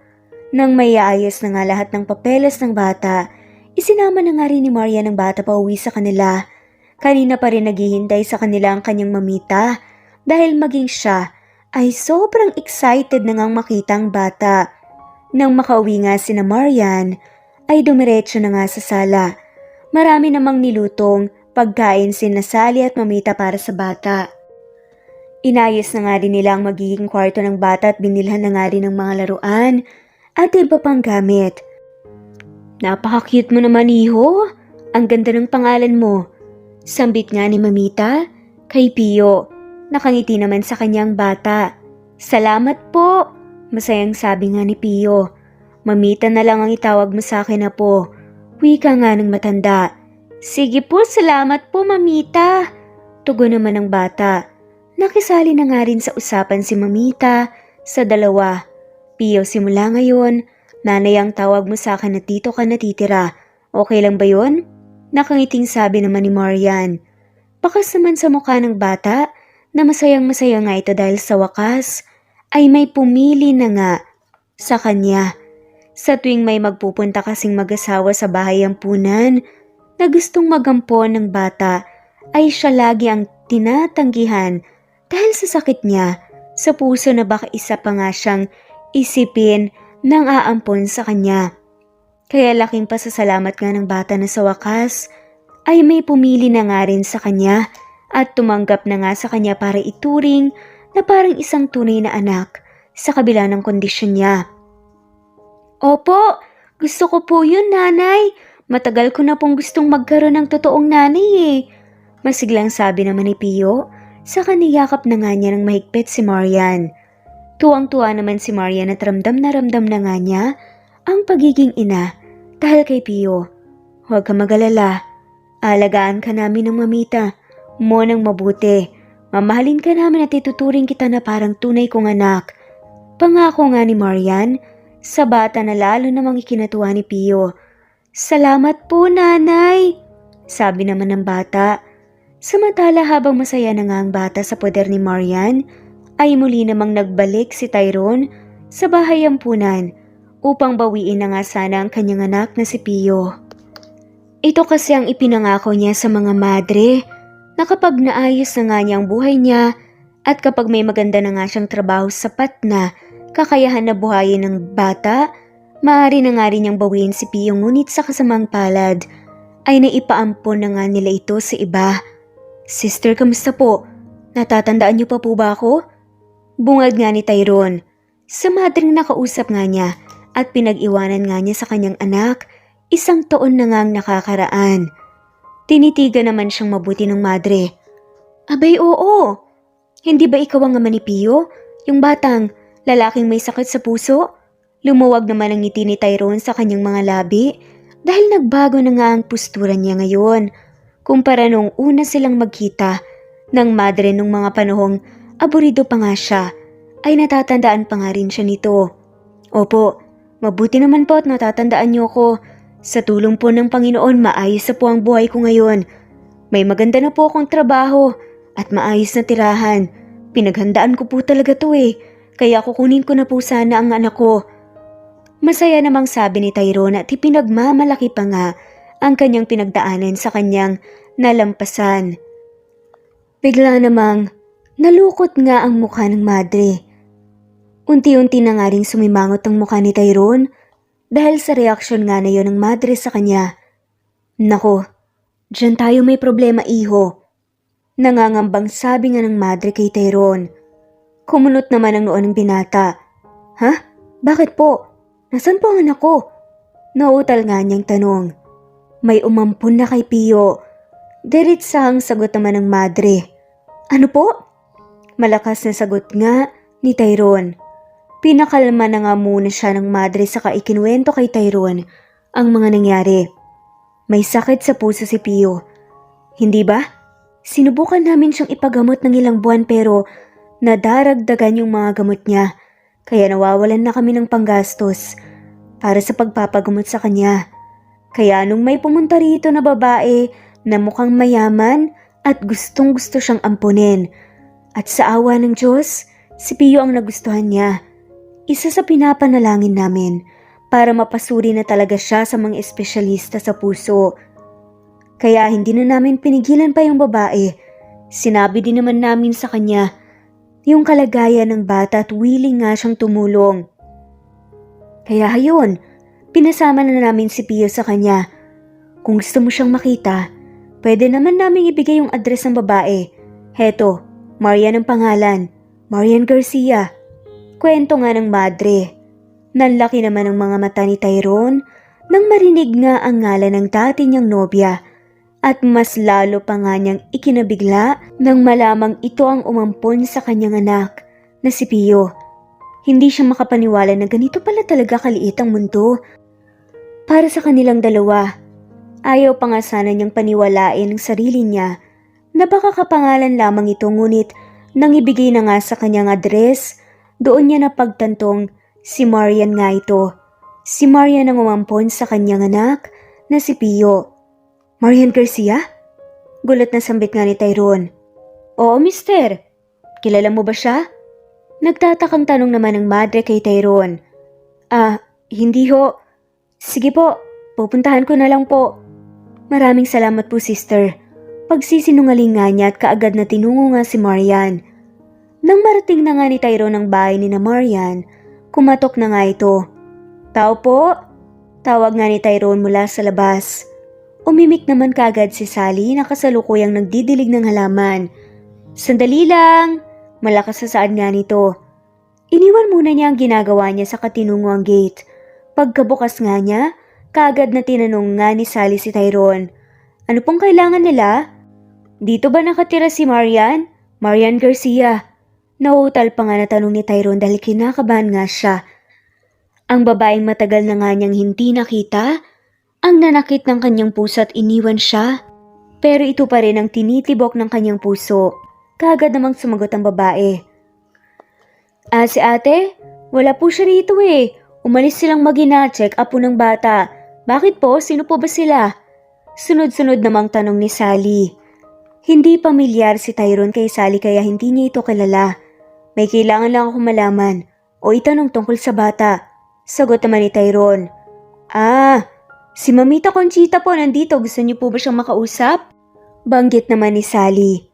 Nang may aayos na nga lahat ng papeles ng bata, isinama na nga rin ni Marian ang bata pa uwi sa kanila. Kanina pa rin naghihintay sa kanila ang kanyang mamita dahil maging siya ay sobrang excited na ngang makita ang bata. Nang makauwi nga si na Marian, ay dumiretso na nga sa sala. Marami namang nilutong pagkain sina Sally at mamita para sa bata. Inayos na nga rin nila ang magiging kwarto ng bata at binilhan na nga rin ng mga laruan at iba pang gamit. Napaka-cute mo naman, iho. Ang ganda ng pangalan mo. Sambit nga ni mamita kay Pio. Nakangiti naman sa kanyang bata. Salamat po. Masayang sabi nga ni Pio. Mamita na lang ang itawag mo sa akin na po. Wika nga ng matanda. Sige po, salamat po mamita. Tugon naman ng bata. Nakisali na nga rin sa usapan si mamita sa dalawa. Pio, simula ngayon, nanay ang tawag mo sa akin at dito ka natitira. Okay lang ba yun? Nakangiting sabi naman ni Marian. Bakas naman sa mukha ng bata na masayang-masaya nga ito dahil sa wakas ay may pumili na nga sa kanya. Sa tuwing may magpupunta kasing mag-asawa sa bahay ampunan na gustong magampon ng bata ay siya lagi ang tinatanggihan dahil sa sakit niya sa puso na baka isa pa nga siyang isipin ng aampon sa kanya. Kaya laking pasasalamat nga ng bata na sa wakas ay may pumili na nga rin sa kanya at tumanggap na nga sa kanya para ituring na parang isang tunay na anak sa kabila ng kondisyon niya. Opo, gusto ko po yun, nanay. Matagal ko na pong gustong magkaroon ng totoong nanay eh. Masiglang sabi naman ni Pio, saka niyakap na nga niya ng mahigpit si Marian. Tuwang-tuwa naman si Marian at ramdam na nga niya ang pagiging ina dahil kay Pio. Huwag ka mag-alala. Alagaan ka namin ng mamita mo ng mabuti. Mamahalin ka namin at ituturing kita na parang tunay kong anak. Pangako nga ni Marian sa bata na lalo namang ikinatuwa ni Pio. Salamat po, nanay, sabi naman ng bata. Samantala habang masaya na nga ang bata sa poder ni Marian, ay muli namang nagbalik si Tyrone sa bahay ampunan upang bawiin na nga sana ang kanyang anak na si Pio. Ito kasi ang ipinangako niya sa mga madre na kapag naayos na nga niya ang buhay niya at kapag may maganda na nga siyang trabaho sapat na kakayahan na buhayin ng bata, maaari na nga rin niyang bawiin si Pio ngunit sa kasamang palad ay naipaampon na nga nila ito sa iba. Sister, kamusta po? Natatandaan niyo pa po ba ako? Bungad nga ni Tyrone. Sa madring nakausap nga niya at pinag-iwanan nga niya sa kanyang anak, 1 taon na nga ang nakakaraan. Tinitigan naman siyang mabuti ng madre. Abay oo. Hindi ba ikaw ang ama ni Pio? Yung batang lalaking may sakit sa puso? Lumuwag naman ang ngiti ni Tyrone sa kanyang mga labi dahil nagbago na nga ang postura niya ngayon. Kumpara nung una silang magkita ng madre nung mga panahong aburido pa nga siya, ay natatandaan pa nga rin siya nito. Opo, mabuti naman po at natatandaan niyo ko. Sa tulong po ng Panginoon, maayos na po ang buhay ko ngayon. May maganda na po akong trabaho at maayos na tirahan. Pinaghandaan ko po talaga to eh, kaya kukunin ko na po sana ang anak ko. Masaya namang sabi ni Tyrone at ipinagmamalaki pa nga ang kanyang pinagdaanan sa kanyang nalampasan. Bigla namang nalukot nga ang mukha ng madre. Unti-unti na nga ring sumimangot ang mukha ni Tyrone dahil sa reaksyon nga na yon ng madre sa kanya. Nako, dyan tayo may problema, iho. Nangangambang sabi nga ng madre kay Tyrone. Kumunot naman ang noo ng binata. Ha? Bakit po? Nasaan po ang anak ko? Nautal nga niyang tanong. May umampun na kay Pio. Diritsahang sagot naman ng madre. Ano po? Malakas na sagot nga ni Tyrone. Pinakalma na nga muna siya ng madre saka ikinuwento kay Tyrone ang mga nangyari. May sakit sa puso si Pio. Hindi ba? Sinubukan namin siyang ipagamot ng ilang buwan pero nadaragdagan yung mga gamot niya. Kaya nawawalan na kami ng panggastos para sa pagpapagamot sa kanya. Kaya nung may pumunta rito na babae na mukhang mayaman at gustong-gusto siyang ampunin. At sa awa ng Diyos, si Pio ang nagustuhan niya. Isa sa pinapanalangin namin para mapasuri na talaga siya sa mga espesyalista sa puso. Kaya hindi na namin pinigilan pa yung babae. Sinabi din naman namin sa kanya yung kalagayan ng bata at willing nga siyang tumulong. Kaya hayon, pinasama na namin si Pio sa kanya. Kung gusto mo siyang makita, pwede naman naming ibigay yung address ng babae. Heto, Marian ang pangalan. Marian Garcia. Kwento nga ng madre. Nanlaki naman ang mga mata ni Tyrone nang marinig nga ang ngalan ng dati niyang nobya. At mas lalo pa nga niyang ikinabigla nang malamang ito ang umampon sa kanyang anak na si Pio. Hindi siya makapaniwala na ganito pala talaga kaliit ang mundo para sa kanilang dalawa. Ayaw pa nga sana niyang paniwalain ang sarili niya na baka kapangalan lamang ito ngunit nang ibigay na nga sa kanyang address, doon niya napagtantong si Marian nga ito. Si Marian ang umampon sa kanyang anak na si Pio. Marian Garcia? Gulat na sambit nga ni Tyrone. Oo, mister. Kilala mo ba siya? Nagtatakang tanong naman ng madre kay Tyrone. Hindi ho. Sige po, pupuntahan ko na lang po. Maraming salamat po, sister. Pagsisinungaling nga niya at kaagad na tinungo nga si Marian. Nang marating na nga ni Tyrone ang bahay ni na Marian, kumatok na nga ito. Tao po? Tawag nga ni Tyrone mula sa labas. Umimik naman kaagad si Sally na kasalukuyang nagdidilig ng halaman. Sandali lang! Malakas sa saan nga nito. Iniwan muna niya ang ginagawa niya sa katinunguang gate. Pagkabukas nga niya, kaagad na tinanong nga ni Sally si Tyrone. Ano pong kailangan nila? Dito ba nakatira si Marian? Marian Garcia. Nauutal pa nga na tanong ni Tyrone dahil kinakabahan nga siya. Ang babaeng matagal na nga niyang hindi nakita, ang nanakit ng kanyang puso at iniwan siya. Pero ito pa rin ang tinitibok ng kanyang puso. Kaagad namang sumagot ang babae. Si ate? Wala po siya rito eh. Umalis silang mag-ina-check up po ng bata. Bakit po? Sino po ba sila? Sunod-sunod namang tanong ni Sally. Hindi pamilyar si Tyrone kay Sally kaya hindi niya ito kilala. May kailangan lang akong malaman o itanong tungkol sa bata. Sagot naman ni Tyrone. Si Mamita Conchita po nandito. Gusto niyo po ba siyang makausap? Banggit naman ni Sally.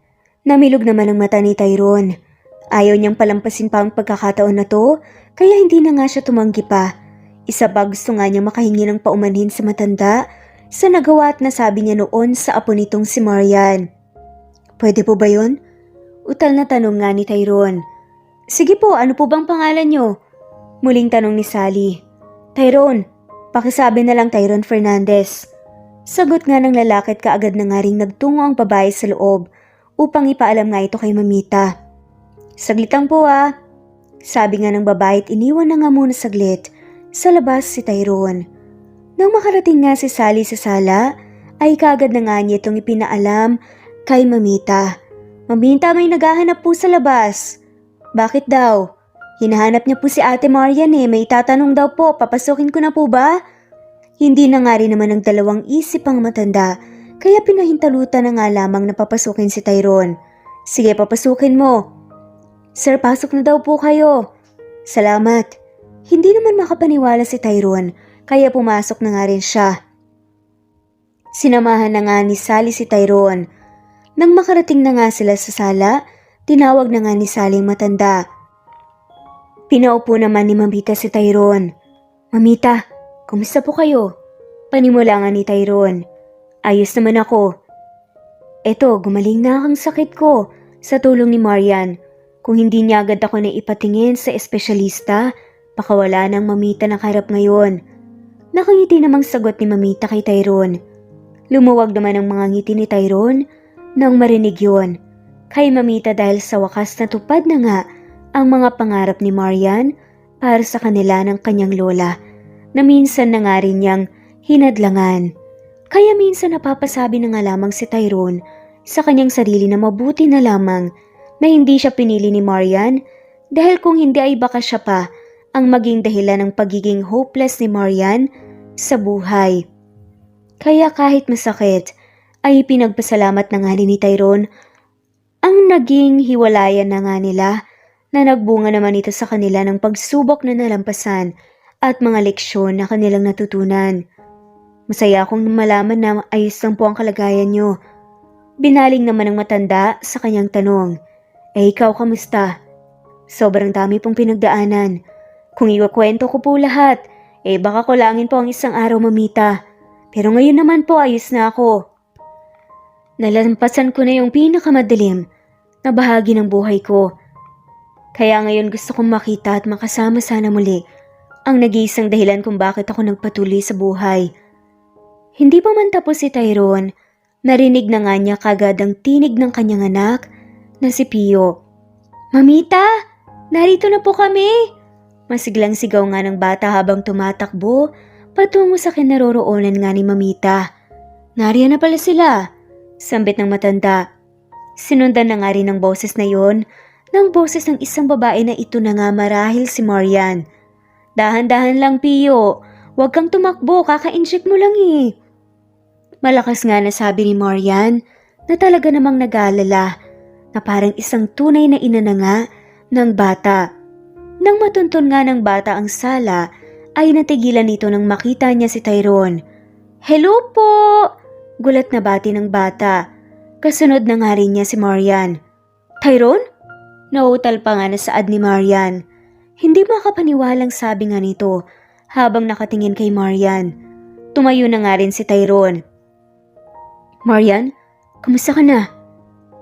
Namilog naman ang mata ni Tyrone. Ayaw niyang palampasin pa ang pagkakataon na to, kaya hindi na nga siya tumanggi pa. Isa pa gusto nga niya makahingi ng paumanhin sa matanda sa nagawa at nasabi niya noon sa apo nitong si Marian. Pwede po ba yun? Utal na tanong nga ni Tyrone. Sige po, ano po bang pangalan niyo? Muling tanong ni Sally. Tyrone, pakisabi na lang Tyrone Fernandez. Sagot nga ng lalaki at kaagad na nga ring nagtungo ang babae sa loob upang ipaalam nga ito kay Mamita. Saglit lang po sabi nga ng babae at iniwan na nga muna saglit sa labas si Tyrone. Nang makarating nga si Sally sa sala, ay kaagad na nga niya itong ipinaalam kay Mamita. Mamita, may naghahanap po sa labas. Bakit daw? Hinahanap niya po si Ate Marian may itatanong daw po, papasukin ko na po ba? Hindi na nga rin naman ang dalawang isip ang matanda, kaya pinahintalutan na nga lamang na papasukin si Tyrone. Sige, papasukin mo. Sir, pasok na daw po kayo. Salamat. Hindi naman makapaniwala si Tyrone, kaya pumasok na nga rin siya. Sinamahan na nga ni Sally si Tyrone. Nang makarating na nga sila sa sala, tinawag na nga ni Sally ang matanda. Pinaupo naman ni Mamita si Tyrone. Mamita, kumusta po kayo? Panimula nga ni Tyrone. Ayos naman ako. Eto, gumaling na ang sakit ko sa tulong ni Marian. Kung hindi niya agad ako na ipatingin sa espesyalista, baka wala nang Mamita nakaharap ngayon. Nakangiti namang sagot ni Mamita kay Tyrone. Lumuwag naman ang mga ngiti ni Tyrone nang marinig yun. Kay Mamita dahil sa wakas natupad na nga ang mga pangarap ni Marian para sa kanila ng kanyang lola na minsan na nga rin niyang hinadlangan. Kaya minsan napapasabi na nga lamang si Tyrone sa kanyang sarili na mabuti na lamang na hindi siya pinili ni Marian dahil kung hindi ay baka siya pa ang maging dahilan ng pagiging hopeless ni Marian sa buhay. Kaya kahit masakit ay pinagpasalamat na nga ni Tyrone ang naging hiwalayan na nga nila na nagbunga naman ito sa kanila ng pagsubok na nalampasan at mga leksyon na kanilang natutunan. Masaya akong malaman na ayos lang po ang kalagayan niyo. Binaling naman ng matanda sa kanyang tanong. Ikaw kamusta? Sobrang dami pong pinagdaanan. Kung iwakwento ko po lahat, baka kulangin po ang isang araw, Mamita. Pero ngayon naman po ayos na ako. Nalampasan ko na yung pinakamadilim na bahagi ng buhay ko. Kaya ngayon gusto kong makita at makasama sana muli ang nag-iisang dahilan kung bakit ako nagpatuloy sa buhay. Hindi pa man tapos si Tyrone, narinig na nga niya kagad ang tinig ng kanyang anak na si Pio. Mamita, narito na po kami! Masiglang sigaw nga ng bata habang tumatakbo patungo sa kinaroroonan nga ni Mamita. Nariyan na pala sila, sambit ng matanda. Sinundan na nga rin ng boses na yon ng boses ng isang babae na ito na nga marahil si Marian. Dahan-dahan lang, Pio. Huwag kang tumakbo, kaka-inject mo lang Malakas nga na sabi ni Marian na talaga namang nag-aalala na parang isang tunay na ina na nga ng bata. Nang matuntun nga ng bata ang sala, ay natigilan nito nang makita niya si Tyrone. "Hello po!" Gulat na bati ng bata. Kasunod na nga rin niya si Marian. "Tyrone?" Nauutal pa nga na saad ni Marian. Hindi makapaniwalang sabi nga nito habang nakatingin kay Marian. Tumayo na nga rin si Tyrone. "Marian, kamusta ka na?"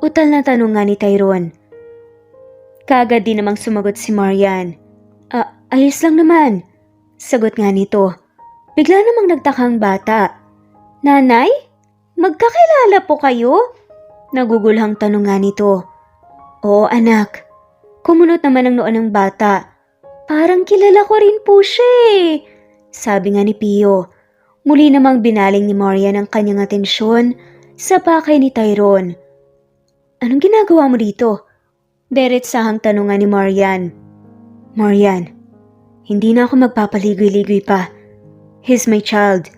Utal na tanong nga ni Tyrone. Kaagad din namang sumagot si Marian. Ayos lang naman," sagot nga nito. Bigla namang nagtakang bata. "Nanay? Magkakilala po kayo?" Nagugulhang tanong nga nito. "Oo anak." Kumunot naman ang noo ng bata. "Parang kilala ko rin po siya eh," sabi nga ni Pio. Muli namang binaling ni Marian ang kanyang atensyon sa pakay ni Tyrone. "Anong ginagawa mo dito?" Diretsahang tanong nga ni Marian. "Marian, hindi na ako magpapaligoy-ligoy pa. He's my child.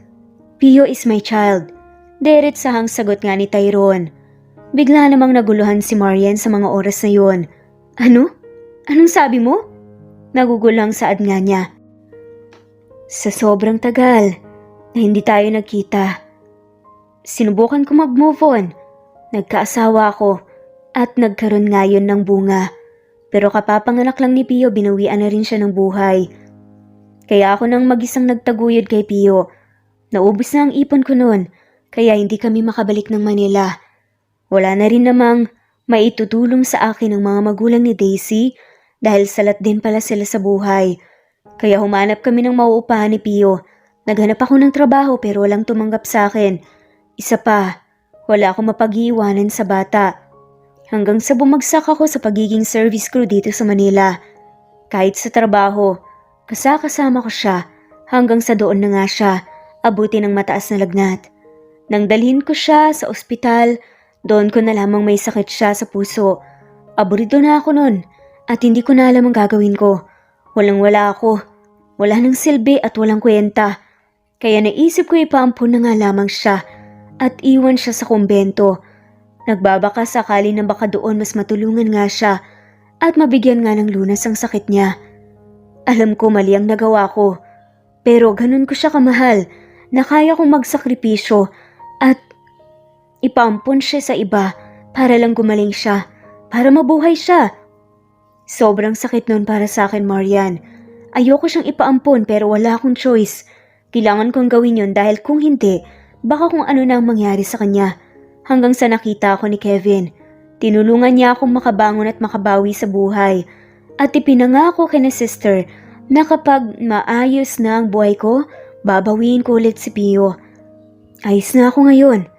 Pio is my child." Diretsahang sagot nga ni Tyrone. Bigla namang naguluhan si Marian sa mga oras na yun. "Ano? Anong sabi mo?" Nagugulang saad nga niya. "Sa sobrang tagal na hindi tayo nagkita, sinubukan ko mag-move on. Nagkaasawa ako at nagkaroon ngayon ng bunga. Pero kapapanganak lang ni Pio, binawian na rin siya ng buhay. Kaya ako nang mag-isang nagtaguyod kay Pio. Naubos na ang ipon ko noon, kaya hindi kami makabalik ng Manila. Wala na rin namang maitutulong sa akin ng mga magulang ni Daisy dahil salat din pala sila sa buhay. Kaya humanap kami ng mauupahan ni Pio. Naghanap ako ng trabaho pero walang tumanggap sa akin. Isa pa, wala akong mapag-iiwanan sa bata. Hanggang sa bumagsak ako sa pagiging service crew dito sa Manila. Kahit sa trabaho, kasama ko siya hanggang sa doon na nga siya abuti ng mataas na lagnat. Nang dalhin ko siya sa ospital, doon ko na lamang may sakit siya sa puso. Aburido na ako nun at hindi ko na alam ang gagawin ko. Walang-wala ako. Wala nang silbi at walang kwenta. Kaya naisip ko ipaampun na nga lamang siya at iwan siya sa kumbento. Nagbabaka sakali na baka doon mas matulungan nga siya at mabigyan nga ng lunas ang sakit niya. Alam ko mali ang nagawa ko, pero ganun ko siya kamahal na kaya kong magsakripisyo at ipaampun siya sa iba para lang gumaling siya, para mabuhay siya. Sobrang sakit nun para sa akin, Marian. Ayoko siyang ipaampun pero wala akong choice. Kailangan kong gawin yun dahil kung hindi, baka kung ano na ang mangyari sa kanya. Hanggang sa nakita ako ni Kevin. Tinulungan niya akong makabangon at makabawi sa buhay. At ipinangako kay na sister na kapag maayos na ang buhay ko, babawiin ko ulit si Pio. Ayos na ako ngayon.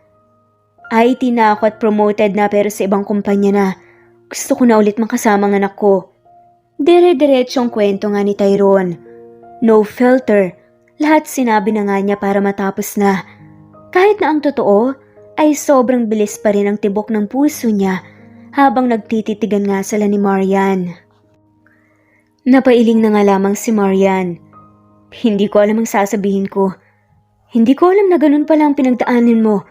IT na ako at promoted na pero sa ibang kumpanya na. Gusto ko na ulit makasama ang anak ko. Dire-diretsong kwento nga ni Tyrone. No filter. Lahat sinabi na nga niya para matapos na. Kahit na ang totoo, ay sobrang bilis pa rin ang tibok ng puso niya habang nagtititigan nga sila ni Marian. Napailing na nga lamang si Marian. Hindi ko alam ang sasabihin ko. Hindi ko alam na ganun pala ang pinagdaanan mo.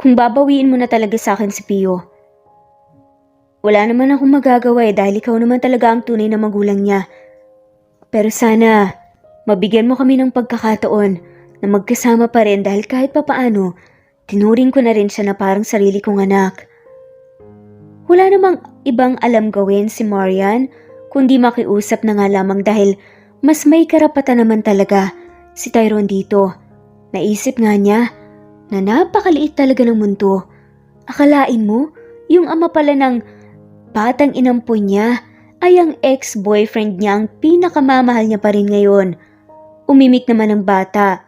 Kung babawiin mo na talaga sa akin si Pio. Wala naman akong magagawa dahil ikaw naman talaga ang tunay na magulang niya. Pero sana, mabigyan mo kami ng pagkakataon na magkasama pa rin dahil kahit papaano, tinuring ko na rin siya na parang sarili kong anak. Wala namang ibang alam gawin si Marian kundi makiusap na nga lamang dahil mas may karapatan naman talaga si Tyrone dito. Naisip nga niya na napakaliit talaga ng mundo. Akalain mo, yung ama pala ng batang inampun niya ay ang ex-boyfriend niya ang pinakamamahal niya pa rin ngayon. Umimik naman ang bata.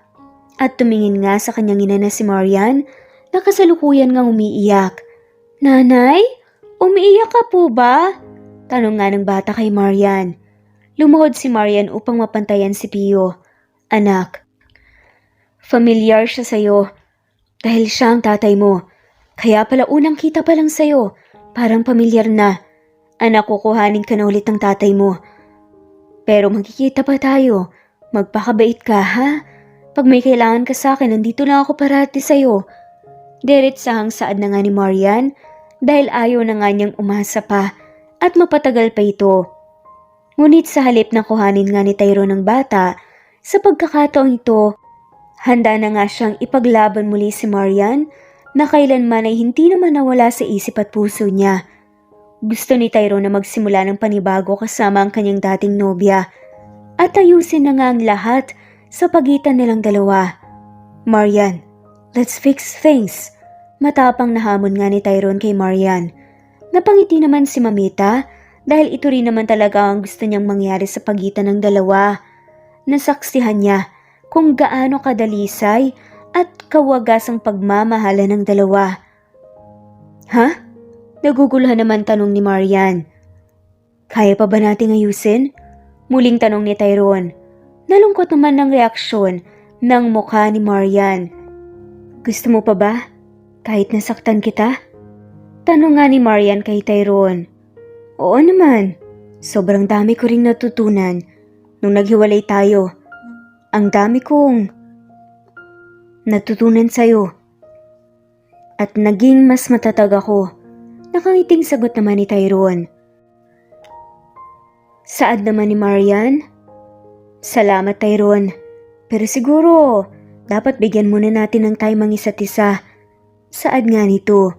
At tumingin nga sa kanyang ina na si Marian na kasalukuyan ngang umiiyak. "Nanay, umiiyak ka po ba?" Tanong nga ng bata kay Marian. Lumuhod si Marian upang mapantayan si Pio. "Anak, familiar siya sa'yo dahil siya ang tatay mo. Kaya pala unang kita pa lang sa'yo, parang pamilyar na. Anak, kukuhanin ka na ulit ng tatay mo. Pero magkikita pa tayo. Magpakabait ka, ha? Pag may kailangan ka sa akin, nandito lang ako parati sa'yo." Diretsahang saad na nga ni Marian dahil ayaw na nga niyang umasa pa at mapatagal pa ito. Ngunit sa halip na kuhanin nga ni Tyrone ng bata, sa pagkakataong ito, handa na nga siyang ipaglaban muli si Marian na kailanman ay hindi naman nawala sa isip at puso niya. Gusto ni Tyrone na magsimula ng panibago kasama ang kanyang dating nobya at ayusin na nga ang lahat sa pagitan nilang dalawa. Marian, let's fix things. Matapang na hamon nga ni Tyrone kay Marian. Napangiti naman si Mamita dahil ito rin naman talaga ang gusto niyang mangyari sa pagitan ng dalawa. Nasaksihan niya kung gaano kadalisay at kawagasang pagmamahala ng dalawa. Ha? Naguguluhan naman tanong ni Marian. Kaya pa ba nating ayusin? Muling tanong ni Tyrone. Nalungkot naman ng reaksyon ng mukha ni Marian. Gusto mo pa ba? Kahit nasaktan kita? Tanong nga ni Marian kay Tyrone. Oo naman. Sobrang dami ko ring natutunan nung naghiwalay tayo. Ang dami kong natutunan sa'yo. At naging mas matatag ako. Nakangiting sagot naman ni Tyrone. Saad naman ni Marian. Salamat Tyrone. Pero siguro, dapat bigyan muna natin ng time ang isa't isa. Saad nga nito.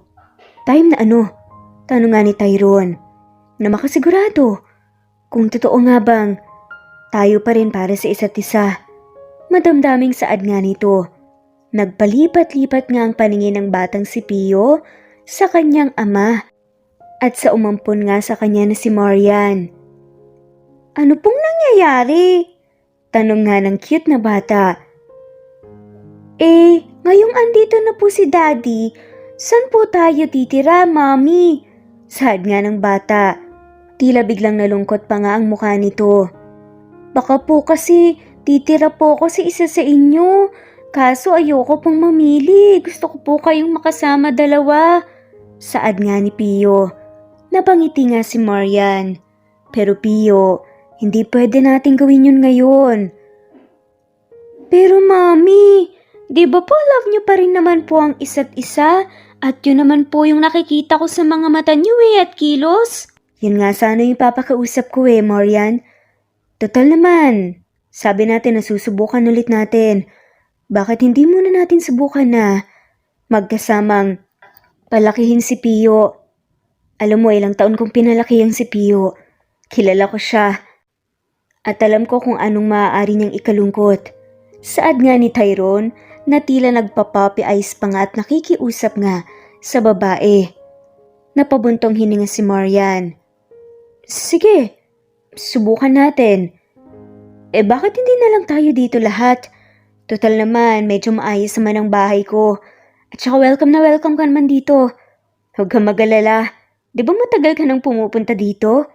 Time na ano? Tanong nga ni Tyrone. Na makasigurado. Kung totoo nga bang tayo pa rin para sa isa't isa. Madamdaming saad nga nito. Nagpalipat-lipat nga ang paningin ng batang si Pio sa kanyang ama at sa umampon nga sa kanya na si Marian. Ano pong nangyayari? Tanong nga ng cute na bata. Ngayong andito na po si Daddy, saan po tayo titira, Mami? Saad nga ng bata. Tila biglang nalungkot pa nga ang mukha nito. Baka po kasi titira po ako sa isa sa inyo. Kaso ayoko pong mamili. Gusto ko po kayong makasama dalawa. Saad nga ni Pio. Napangiti nga si Marian. Pero Pio, hindi pwede natin gawin yun ngayon. Pero Mami, di ba po love niyo pa rin naman po ang isa't isa? At yun naman po yung nakikita ko sa mga mata niyo at kilos. Yun nga sana yung papakausap ko Marian. Total naman, sabi natin na susubukan ulit natin. Bakit hindi muna natin subukan na magkasamang palakihin si Pio? Alam mo, ilang taon kong pinalaki ang si Pio. Kilala ko siya. At alam ko kung anong maaari niyang ikalungkot. Saad nga ni Tyrone na tila nagpa-puppy eyes pa nga at nakikiusap nga sa babae. Napabuntong hininga si Marian. Sige, subukan natin. Bakit hindi na lang tayo dito lahat? Total naman, medyo maayos naman ang bahay ko. At saka welcome na welcome ka naman dito. Huwag kang mag-alala. Di ba matagal ka nang pumupunta dito?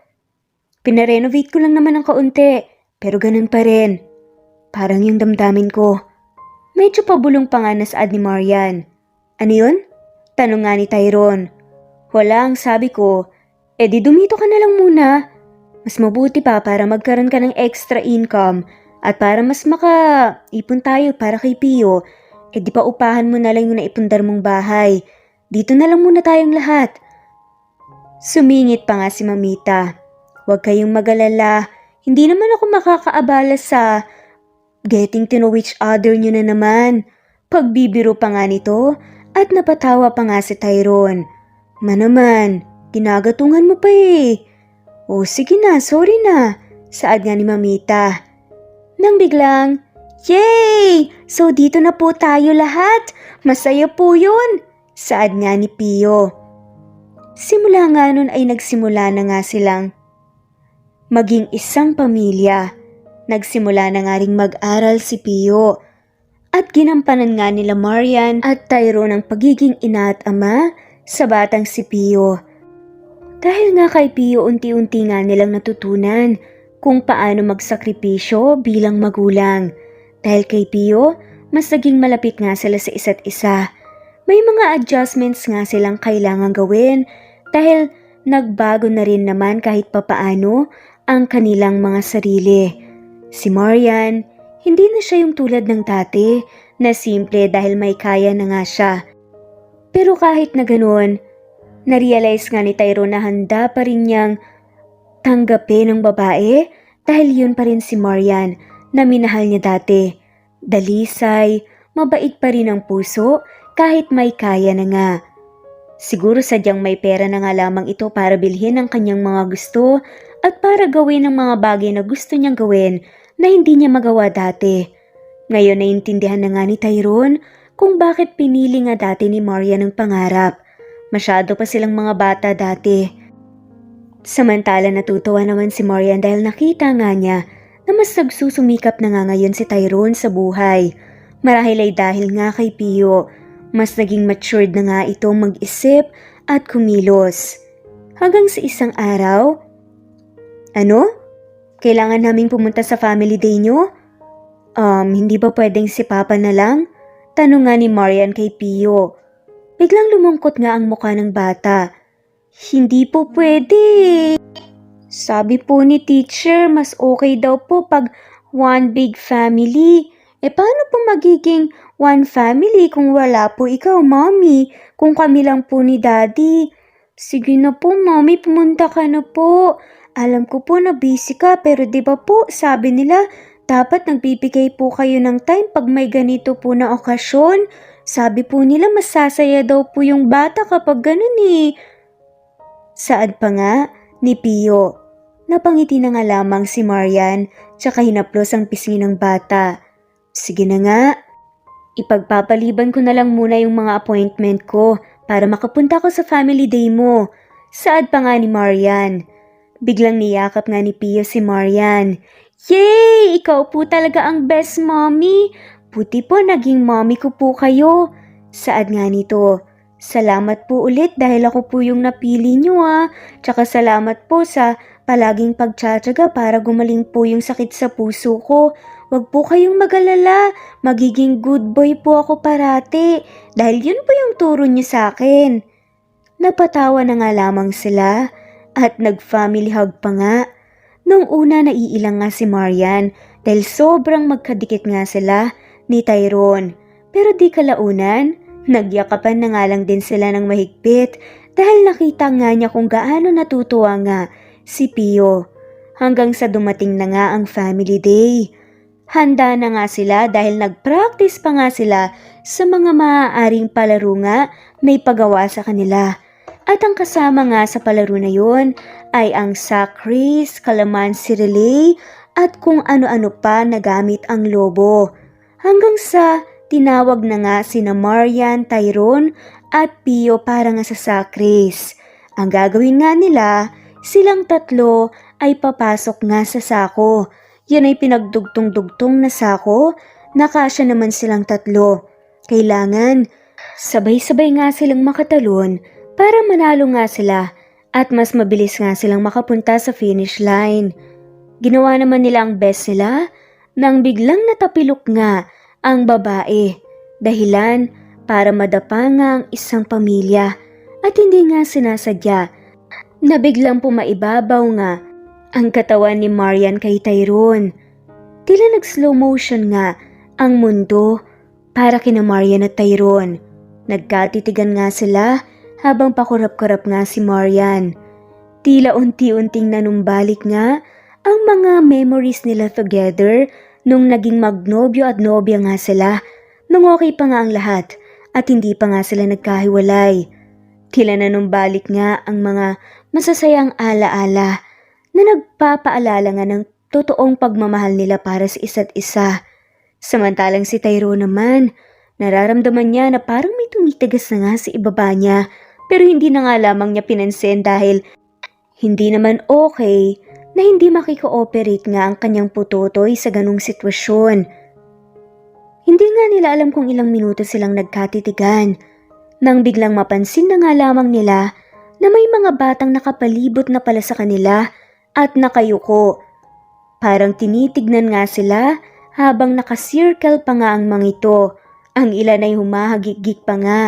Pinarenovate ko lang naman ng kaunti, pero ganun pa rin. Parang yung damdamin ko. Medyo pabulong pa nga na saad ni Marian. Ano yun? Tanong nga ni Tyrone. Wala ang sabi ko. Di dumito ka na lang muna. Mas mabuti pa para magkaroon ka ng extra income at para mas makaipon tayo para kay Pio. Di pa upahan mo na lang yung naipundar mong bahay. Dito na lang muna tayong lahat. Sumingit pa nga si Mamita. Huwag kayong mag-alala. Hindi naman ako makakaabala sa getting to know each other nyo na naman. Pagbibiro pa nga nito at napatawa pa nga si Tyrone. Manaman, ginagatungan mo pa O sige na, sorry na. Saad nga ni Mamita. Nang biglang, yay! So dito na po tayo lahat. Masaya po yun. Saad nga ni Pio. Simula nga nun ay nagsimula na nga silang maging isang pamilya. Nagsimula na nga ring mag-aral si Pio. At ginampanan nga nila Marian at Tyrone ang pagiging ina at ama sa batang si Pio. Dahil nga kay Pio unti-unti nga nilang natutunan kung paano magsakripisyo bilang magulang. Dahil kay Pio, mas naging malapit nga sila sa isa't isa. May mga adjustments nga silang kailangan gawin dahil nagbago na rin naman kahit papaano ang kanilang mga sarili. Si Marian, hindi na siya yung tulad ng dati na simple dahil may kaya na nga siya. Pero kahit na ganoon, narealize nga ni Tyrone na handa pa rin niyang tanggapin ng babae dahil yun pa rin si Marian na minahal niya dati. Dalisay, mabait pa rin ang puso kahit may kaya na nga. Siguro sadyang may pera na nga lamang ito para bilhin ang kanyang mga gusto at para gawin ang mga bagay na gusto niyang gawin na hindi niya magawa dati. Ngayon naintindihan na nga ni Tyrone kung bakit pinili nga dati ni Marian ang pangarap. Masyado pa silang mga bata dati. Samantala natutuwa naman si Marian dahil nakita nga niya na mas nagsusumikap na nga ngayon si Tyrone sa buhay. Marahil ay dahil nga kay Pio. Mas naging matured na nga itong mag-isip at kumilos. Hanggang sa isang araw, "Ano? Kailangan naming pumunta sa family day nyo? Hindi ba pwedeng si Papa na lang?" Tanong nga ni Marian kay Pio. Biglang lumungkot nga ang mukha ng bata. "Hindi po pwede. Sabi po ni teacher, mas okay daw po pag one big family. Paano po magiging one family kung wala po ikaw, Mommy? Kung kami lang po ni Daddy." "Sige na po, Mommy, pumunta ka na po. Alam ko po na busy ka, pero di ba po sabi nila dapat nagbibigay po kayo ng time pag may ganito po na okasyon. Sabi po nila masasaya daw po yung bata kapag ganun eh." Saad pa nga ni Pio. Napangiti na nga lamang si Marian tsaka hinaplos ang pisngi ng bata. "Sige na nga, ipagpapaliban ko na lang muna yung mga appointment ko para makapunta ko sa family day mo." Saad pa nga ni Marian. Biglang niyakap nga ni Pio si Marian. "Yay! Ikaw po talaga ang best mommy. Buti po naging mommy ko po kayo." Saad nga nito. "Salamat po ulit dahil ako po yung napili nyo ah. Tsaka salamat po sa palaging pagtsatsaga para gumaling po yung sakit sa puso ko. Wag po kayong mag-alala, magiging good boy po ako parati dahil yun po yung turo niyo sa akin." Napatawa na nga lamang sila at nag-family hug pa nga. Nung una naiilang nga si Marian dahil sobrang magkadikit nga sila ni Tyrone. Pero di kalaunan, nagyakapan na nga lang din sila ng mahigpit dahil nakita nga niya kung gaano natutuwa nga si Pio. Hanggang sa dumating na nga ang family day. Handa na nga sila dahil nag-practice pa nga sila sa mga maaaring palaro nga na ipagawa sa kanila. At ang kasama nga sa palaro na yun ay ang sack race, kalamansi relay at kung ano-ano pa na gamit ang lobo. Hanggang sa tinawag na nga sina Marian, Tyrone at Pio para nga sa sack race. Ang gagawin nga nila, silang tatlo ay papasok nga sa sako. Yan ay pinagdugtong-dugtong na sako, nakasya naman silang tatlo. Kailangan sabay-sabay nga silang makatalon para manalo nga sila at mas mabilis nga silang makapunta sa finish line. Ginawa naman nila ang best nila nang biglang natapilok nga ang babae. Dahilan para madapa nga ang isang pamilya at hindi nga sinasadya na biglang pumaibabaw nga ang katawan ni Marian kay Tyrone. Tila nag-slow motion nga ang mundo para kina Marian at Tyrone. Nagkatitigan nga sila habang pakurap-kurap nga si Marian. Tila unti-unting nanumbalik nga ang mga memories nila together nung naging magnobyo at nobya nga sila, nung okay pa nga ang lahat at hindi pa nga sila nagkahiwalay. Tila nanumbalik nga ang mga masasayang alaala na nagpapaalala nga ng totoong pagmamahal nila para sa isa't isa. Samantalang si Tyrone naman, nararamdaman niya na parang may tumitigas na nga sa ibaba niya pero hindi na nga lamang niya pinansin dahil hindi naman okay na hindi makiko-operate nga ang kanyang putotoy sa ganung sitwasyon. Hindi nga nila alam kung ilang minuto silang nagkatitigan nang biglang mapansin na nga lamang nila na may mga batang nakapalibot na pala sa kanila at nakayuko. Parang tinitignan nga sila habang nakasircle pa nga ang mga ito. Ang ilan ay humahagik-gik pa nga.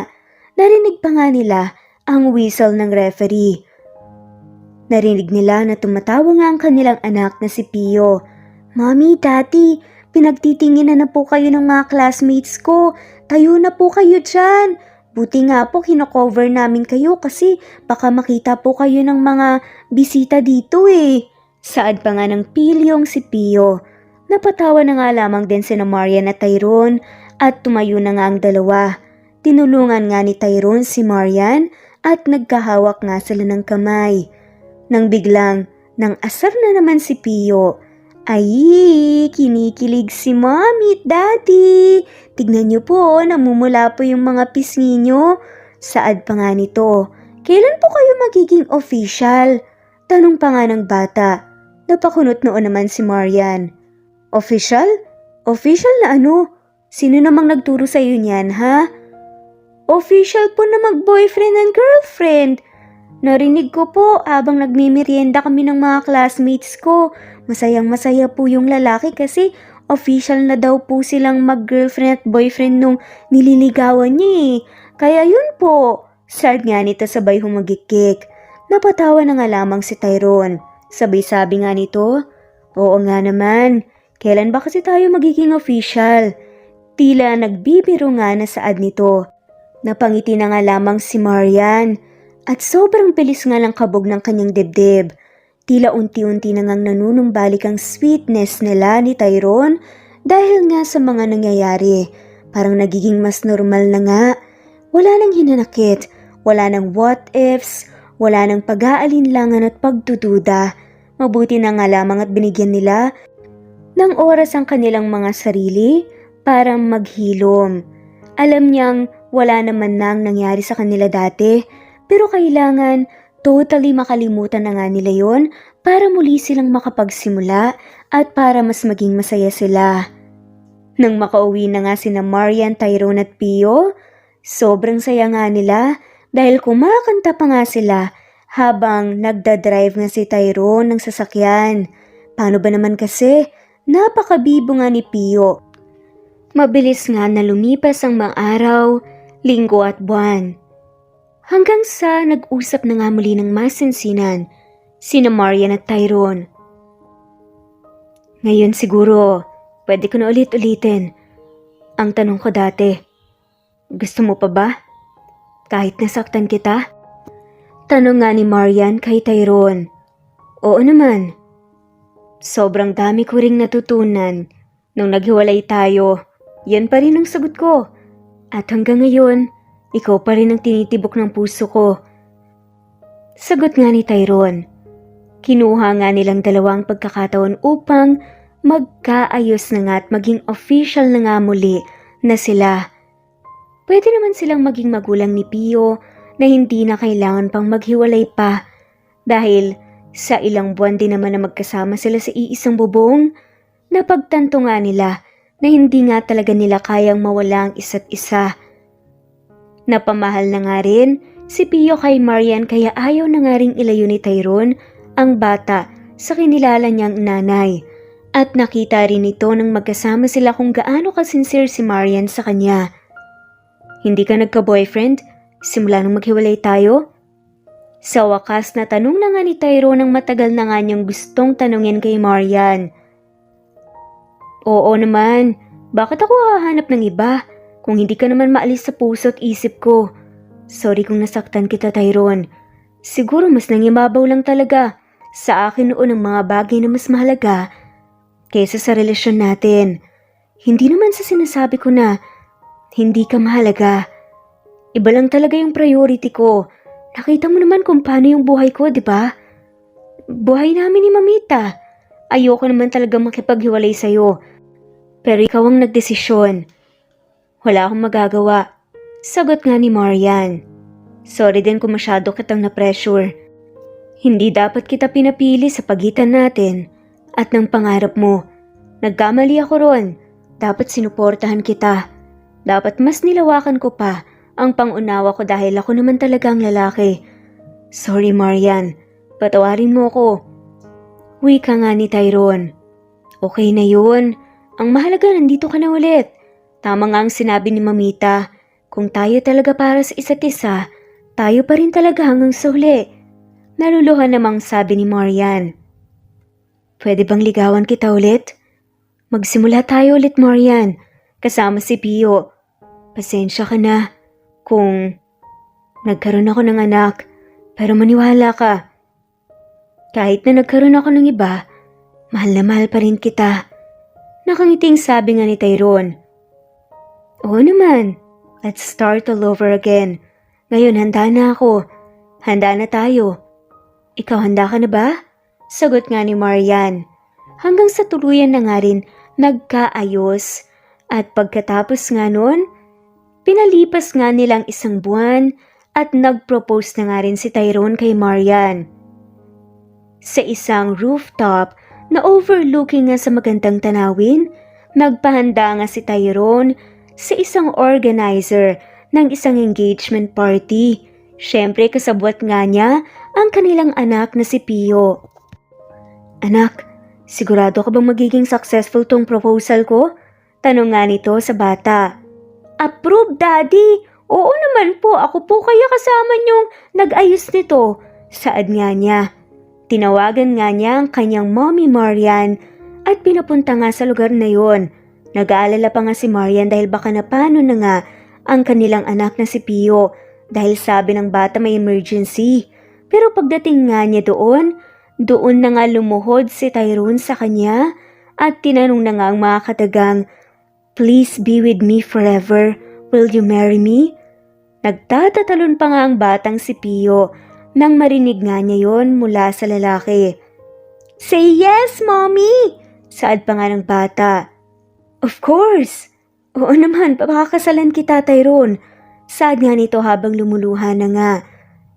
Narinig pa nga nila ang whistle ng referee. Narinig nila na tumatawa nga ang kanilang anak na si Pio. "Mommy, Daddy, pinagtitinginan na po kayo ng mga classmates ko. Tayo na po kayo dyan. Buti nga po kino-cover namin kayo kasi baka makita po kayo ng mga bisita dito eh. Saad pa nga ng pilyong si Pio. Napatawa na nga lamang din sina Marian at Tyrone at tumayo na nga ang dalawa. Tinulungan nga ni Tyrone si Marian at nagkahawak nga sila ng kamay. Nang biglang, nang asar na naman si Pio. Ay, kinikilig si Mommy at Daddy. Tignan niyo po, namumula po yung mga pisngi niyo. Saad pa nga nito, kailan po kayo magiging official? Tanong pa nga ng bata. Napakunot noon naman si Marian. Official? Official na ano? Sino namang nagturo sa iyo niyan, ha? Official po na mag-boyfriend and girlfriend. Narinig ko po habang nagmimerienda kami ng mga classmates ko. Masayang-masaya po yung lalaki kasi official na daw po silang mag-girlfriend at boyfriend nung nililigawan niya eh. Kaya yun po. Sad nga nito sabay humagikik. Napatawa na nga lamang si Tyrone. Sabay sabi nga nito, oo nga naman. Kailan ba kasi tayo magiging official? Tila nagbibiro nga na saad nito. Napangiti na nga lamang si Marian at sobrang bilis nga lang kabog ng kanyang dibdib. Tila unti-unti na ngang nanunumbalik ang sweetness nila ni Tyrone dahil nga sa mga nangyayari. Parang nagiging mas normal na nga. Wala nang hinanakit, wala nang what ifs, wala nang pag-aalinlangan at pagdududa. Mabuti na nga lamang at binigyan nila ng oras ang kanilang mga sarili para maghilom. Alam niyang wala naman nang nangyari sa kanila dati, pero kailangan totally makalimutan na nga nila yon para muli silang makapagsimula at para mas maging masaya sila. Nang makauwi na nga sina Marian, Tyrone at Pio, sobrang saya nga nila dahil kumakanta pa nga sila habang nagdadrive nga si Tyrone ng sasakyan. Paano ba naman kasi? Napakabibo nga ni Pio. Mabilis nga na lumipas ang mga araw, linggo at buwan. Hanggang sa nag-usap na nga muli ng masinsinan, sina Marian at Tyrone. Ngayon siguro, pwede ko na ulit-ulitin. Ang tanong ko dati, gusto mo pa ba? Kahit nasaktan kita? Tanong nga ni Marian kay Tyrone. Oo naman. Sobrang dami ko ring natutunan nung naghiwalay tayo. Yan pa rin ang sagot ko. At hanggang ngayon, ikaw pa rin ang tinitibok ng puso ko. Sagot nga ni Tyrone. Kinuha nga nilang dalawang pagkakataon upang magkaayos na nga at maging official na nga muli na sila. Pwede naman silang maging magulang ni Pio na hindi na kailangan pang maghiwalay pa dahil sa ilang buwan din naman na magkasama sila sa iisang bubong. Napagtanto nga nila na hindi nga talaga nila kayang mawala ang isa't isa. Napamahal na nga rin si Pio kay Marian kaya ayaw na nga ring ilayo ni Tyrone ang bata sa kinilala niyang nanay. At nakita rin ito nang magkasama sila kung gaano kasincere si Marian sa kanya. Hindi ka nagka-boyfriend simula nung maghiwalay tayo? Sa wakas na tanong na nga ni Tyrone nang matagal na nga niyang gustong tanungin kay Marian. Oo naman, bakit ako hahanap ng iba? Kung hindi ka naman maalis sa puso at isip ko. Sorry kung nasaktan kita, Tyrone. Siguro mas nangimabaw lang talaga sa akin noon ang mga bagay na mas mahalaga kaysa sa relasyon natin. Hindi naman sa sinasabi ko na hindi ka mahalaga. Iba lang talaga yung priority ko. Nakita mo naman kung paano yung buhay ko, di ba? Buhay namin ni Mamita. Ayoko naman talaga makipaghiwalay sa'yo. Pero ikaw ang nagdesisyon. Wala akong magagawa. Sagot nga ni Marian. Sorry din kung masyado kitang na-pressure. Hindi dapat kita pinapili sa pagitan natin at ng pangarap mo. Nagkamali ako ron. Dapat sinuportahan kita. Dapat mas nilawakan ko pa ang pangunawa ko dahil ako naman talaga ang lalaki. Sorry Marian. Patawarin mo ko. Wika nga ni Tyrone. Okay na yun. Ang mahalaga nandito ka na ulit. Tama nga ang sinabi ni Mamita. Kung tayo talaga para sa isa't isa, tayo pa rin talaga hanggang sa huli. Naluluhan namang sabi ni Marian. Pwede bang ligawan kita ulit? Magsimula tayo ulit Marian, kasama si Pio. Pasensya ka na. kung nagkaroon ako ng anak, pero maniwala ka. Kahit na nagkaroon ako ng iba, mahal na mahal pa rin kita. Nakangiting sabi nga ni Tyrone. Oo naman, let's start all over again. Ngayon handa na ako. Handa na tayo. Ikaw handa ka na ba? Sagot nga ni Marian. Hanggang sa tuluyan na nga rin nagkaayos. At pagkatapos nga nun, pinalipas nga nilang 1 buwan at nag-propose na nga rin si Tyrone kay Marian. Sa isang rooftop na overlooking nga sa magandang tanawin, nagpahanda nga si Tyrone sa isang organizer ng isang engagement party. Siyempre kasabwat nga niya ang kanilang anak na si Pio. Anak, sigurado ka bang magiging successful tong proposal ko? Tanong nga nito sa bata. Approve, Daddy! Oo naman po, ako po kaya kasama niyong nag-ayos nito. Saad nga niya. Tinawagan nga niya ang kanyang mommy Marian at pinapunta nga sa lugar na yon. Nag-aalala pa nga si Marian dahil baka napano na nga ang kanilang anak na si Pio dahil sabi ng bata may emergency. Pero pagdating nga niya doon na nga lumuhod si Tyrone sa kanya at tinanong na nga ang mga katagang, "Please be with me forever. Will you marry me?" Nagtatatalon pa nga ang batang si Pio nang marinig nga niya yon mula sa lalaki. "Say yes, Mommy!" Saad pa nga ng bata. "Of course! Oo naman, papakasalan kita, Tyrone." Saad nga nito habang lumuluha na nga.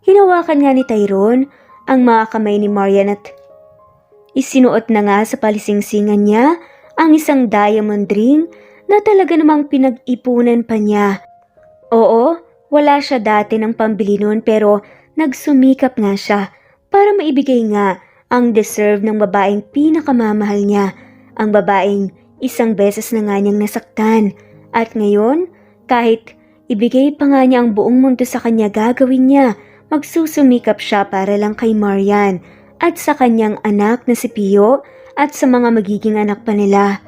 Hinawakan nga ni Tyrone ang mga kamay ni Marian at isinuot na nga sa palisingsingan niya ang isang diamond ring na talaga namang pinag-ipunan pa niya. Oo, wala siya dati ng pambili noon pero nagsumikap nga siya para maibigay nga ang deserve ng babaeng pinakamamahal niya, ang babaeng 1 beses na nga niyang nasaktan. At ngayon, kahit ibigay pa nga niya ang buong mundo sa kanya, gagawin niya. Magsusumikap siya para lang kay Marian at sa kanyang anak na si Pio at sa mga magiging anak pa nila.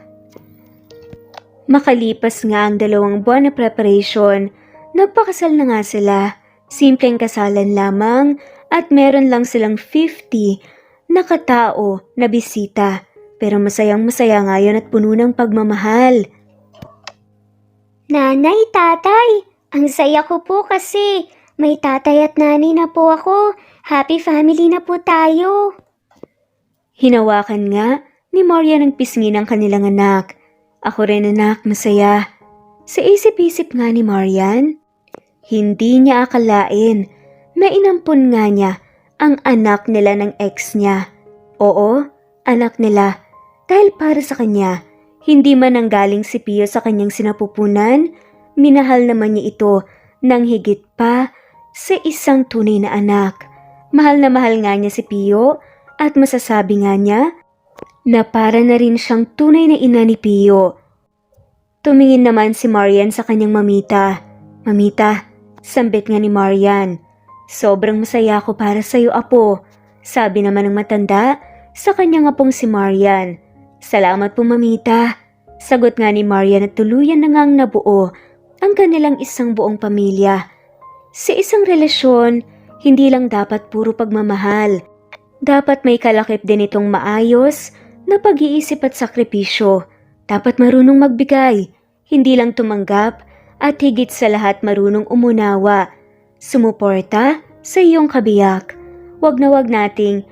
Makalipas nga ang 2 buwan na preparation, nagpakasal na nga sila. Simpleng kasalan lamang at meron lang silang 50 na katao na bisita. Pero masayang masaya nga yun at puno ng pagmamahal. Nanay, tatay, ang saya ko po kasi may tatay at nanay na po ako. Happy family na po tayo. Hinawakan nga ni Marian ang pisngi ng kanilang anak. Ako rin anak, masaya. Sa isip-isip nga ni Marian, hindi niya akalain na inampun nga niya ang anak nila ng ex niya. Oo, anak nila. Dahil para sa kanya, hindi man nanggaling si Pio sa kanyang sinapupunan, minahal naman niya ito ng higit pa sa isang tunay na anak. Mahal na mahal nga niya si Pio at masasabi nga niya na para na rin siyang tunay na ina ni Pio. Tumingin naman si Marian sa kanyang mamita. Mamita, sambit nga ni Marian. Sobrang masaya ako para sa iyo, apo. Sabi naman ng matanda sa kanyang apong si Marian. Salamat po, mamita. Sagot nga ni Marian at tuluyan na ngang nabuo ang kanilang isang buong pamilya. Sa isang relasyon, hindi lang dapat puro pagmamahal. Dapat may kalakip din itong maayos na pag-iisip at sakripisyo. Dapat marunong magbigay, hindi lang tumanggap at higit sa lahat marunong umunawa. Sumuporta sa iyong kabiyak. Wag na wag nating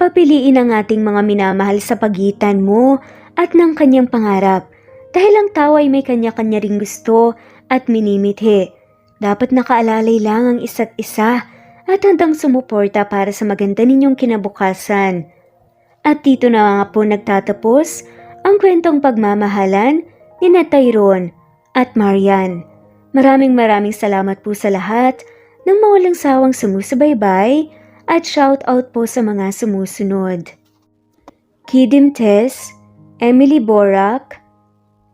papiliin ang ating mga minamahal sa pagitan mo at ng kanyang pangarap. Dahil ang tao ay may kanya-kanya ring gusto at minimithi. Dapat nakaalalay lang ang isa't isa at handang sumuporta para sa maganda ninyong kinabukasan. At dito na nga po nagtatapos ang kwentong pagmamahalan ni Tyrone at Marian. Maraming salamat po sa lahat ng mga walang sawang sumusubaybay at shout out po sa mga sumusunod. Kidim Tess, Emily Borak,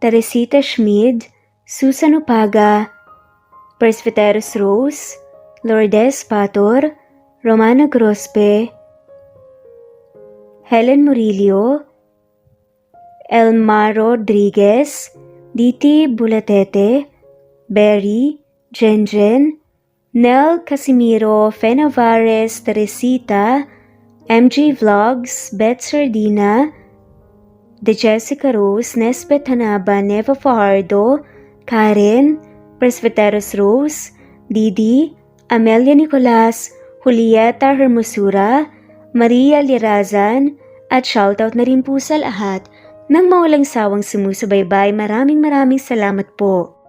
Teresita Schmid, Susan Upaga, Presbyteros Rose, Lourdes Pator, Romana Grospe, Helen Murillo, Elma Rodriguez, Diti Bulatete, Berry, Jenjen, Nel Casimiro, Fe Navarez, Teresita, MJ Vlogs, Beth Sardina, De Jessica Rose, Nesbeth Hanaba, Neva Fajardo, Karen, Presbyteros Rose, Didi, Amelia Nicolas, Julieta Hermosura, Maria Lirazan, at shoutout na rin po sa lahat ng mawalang sawang sumusubaybay. Maraming salamat po.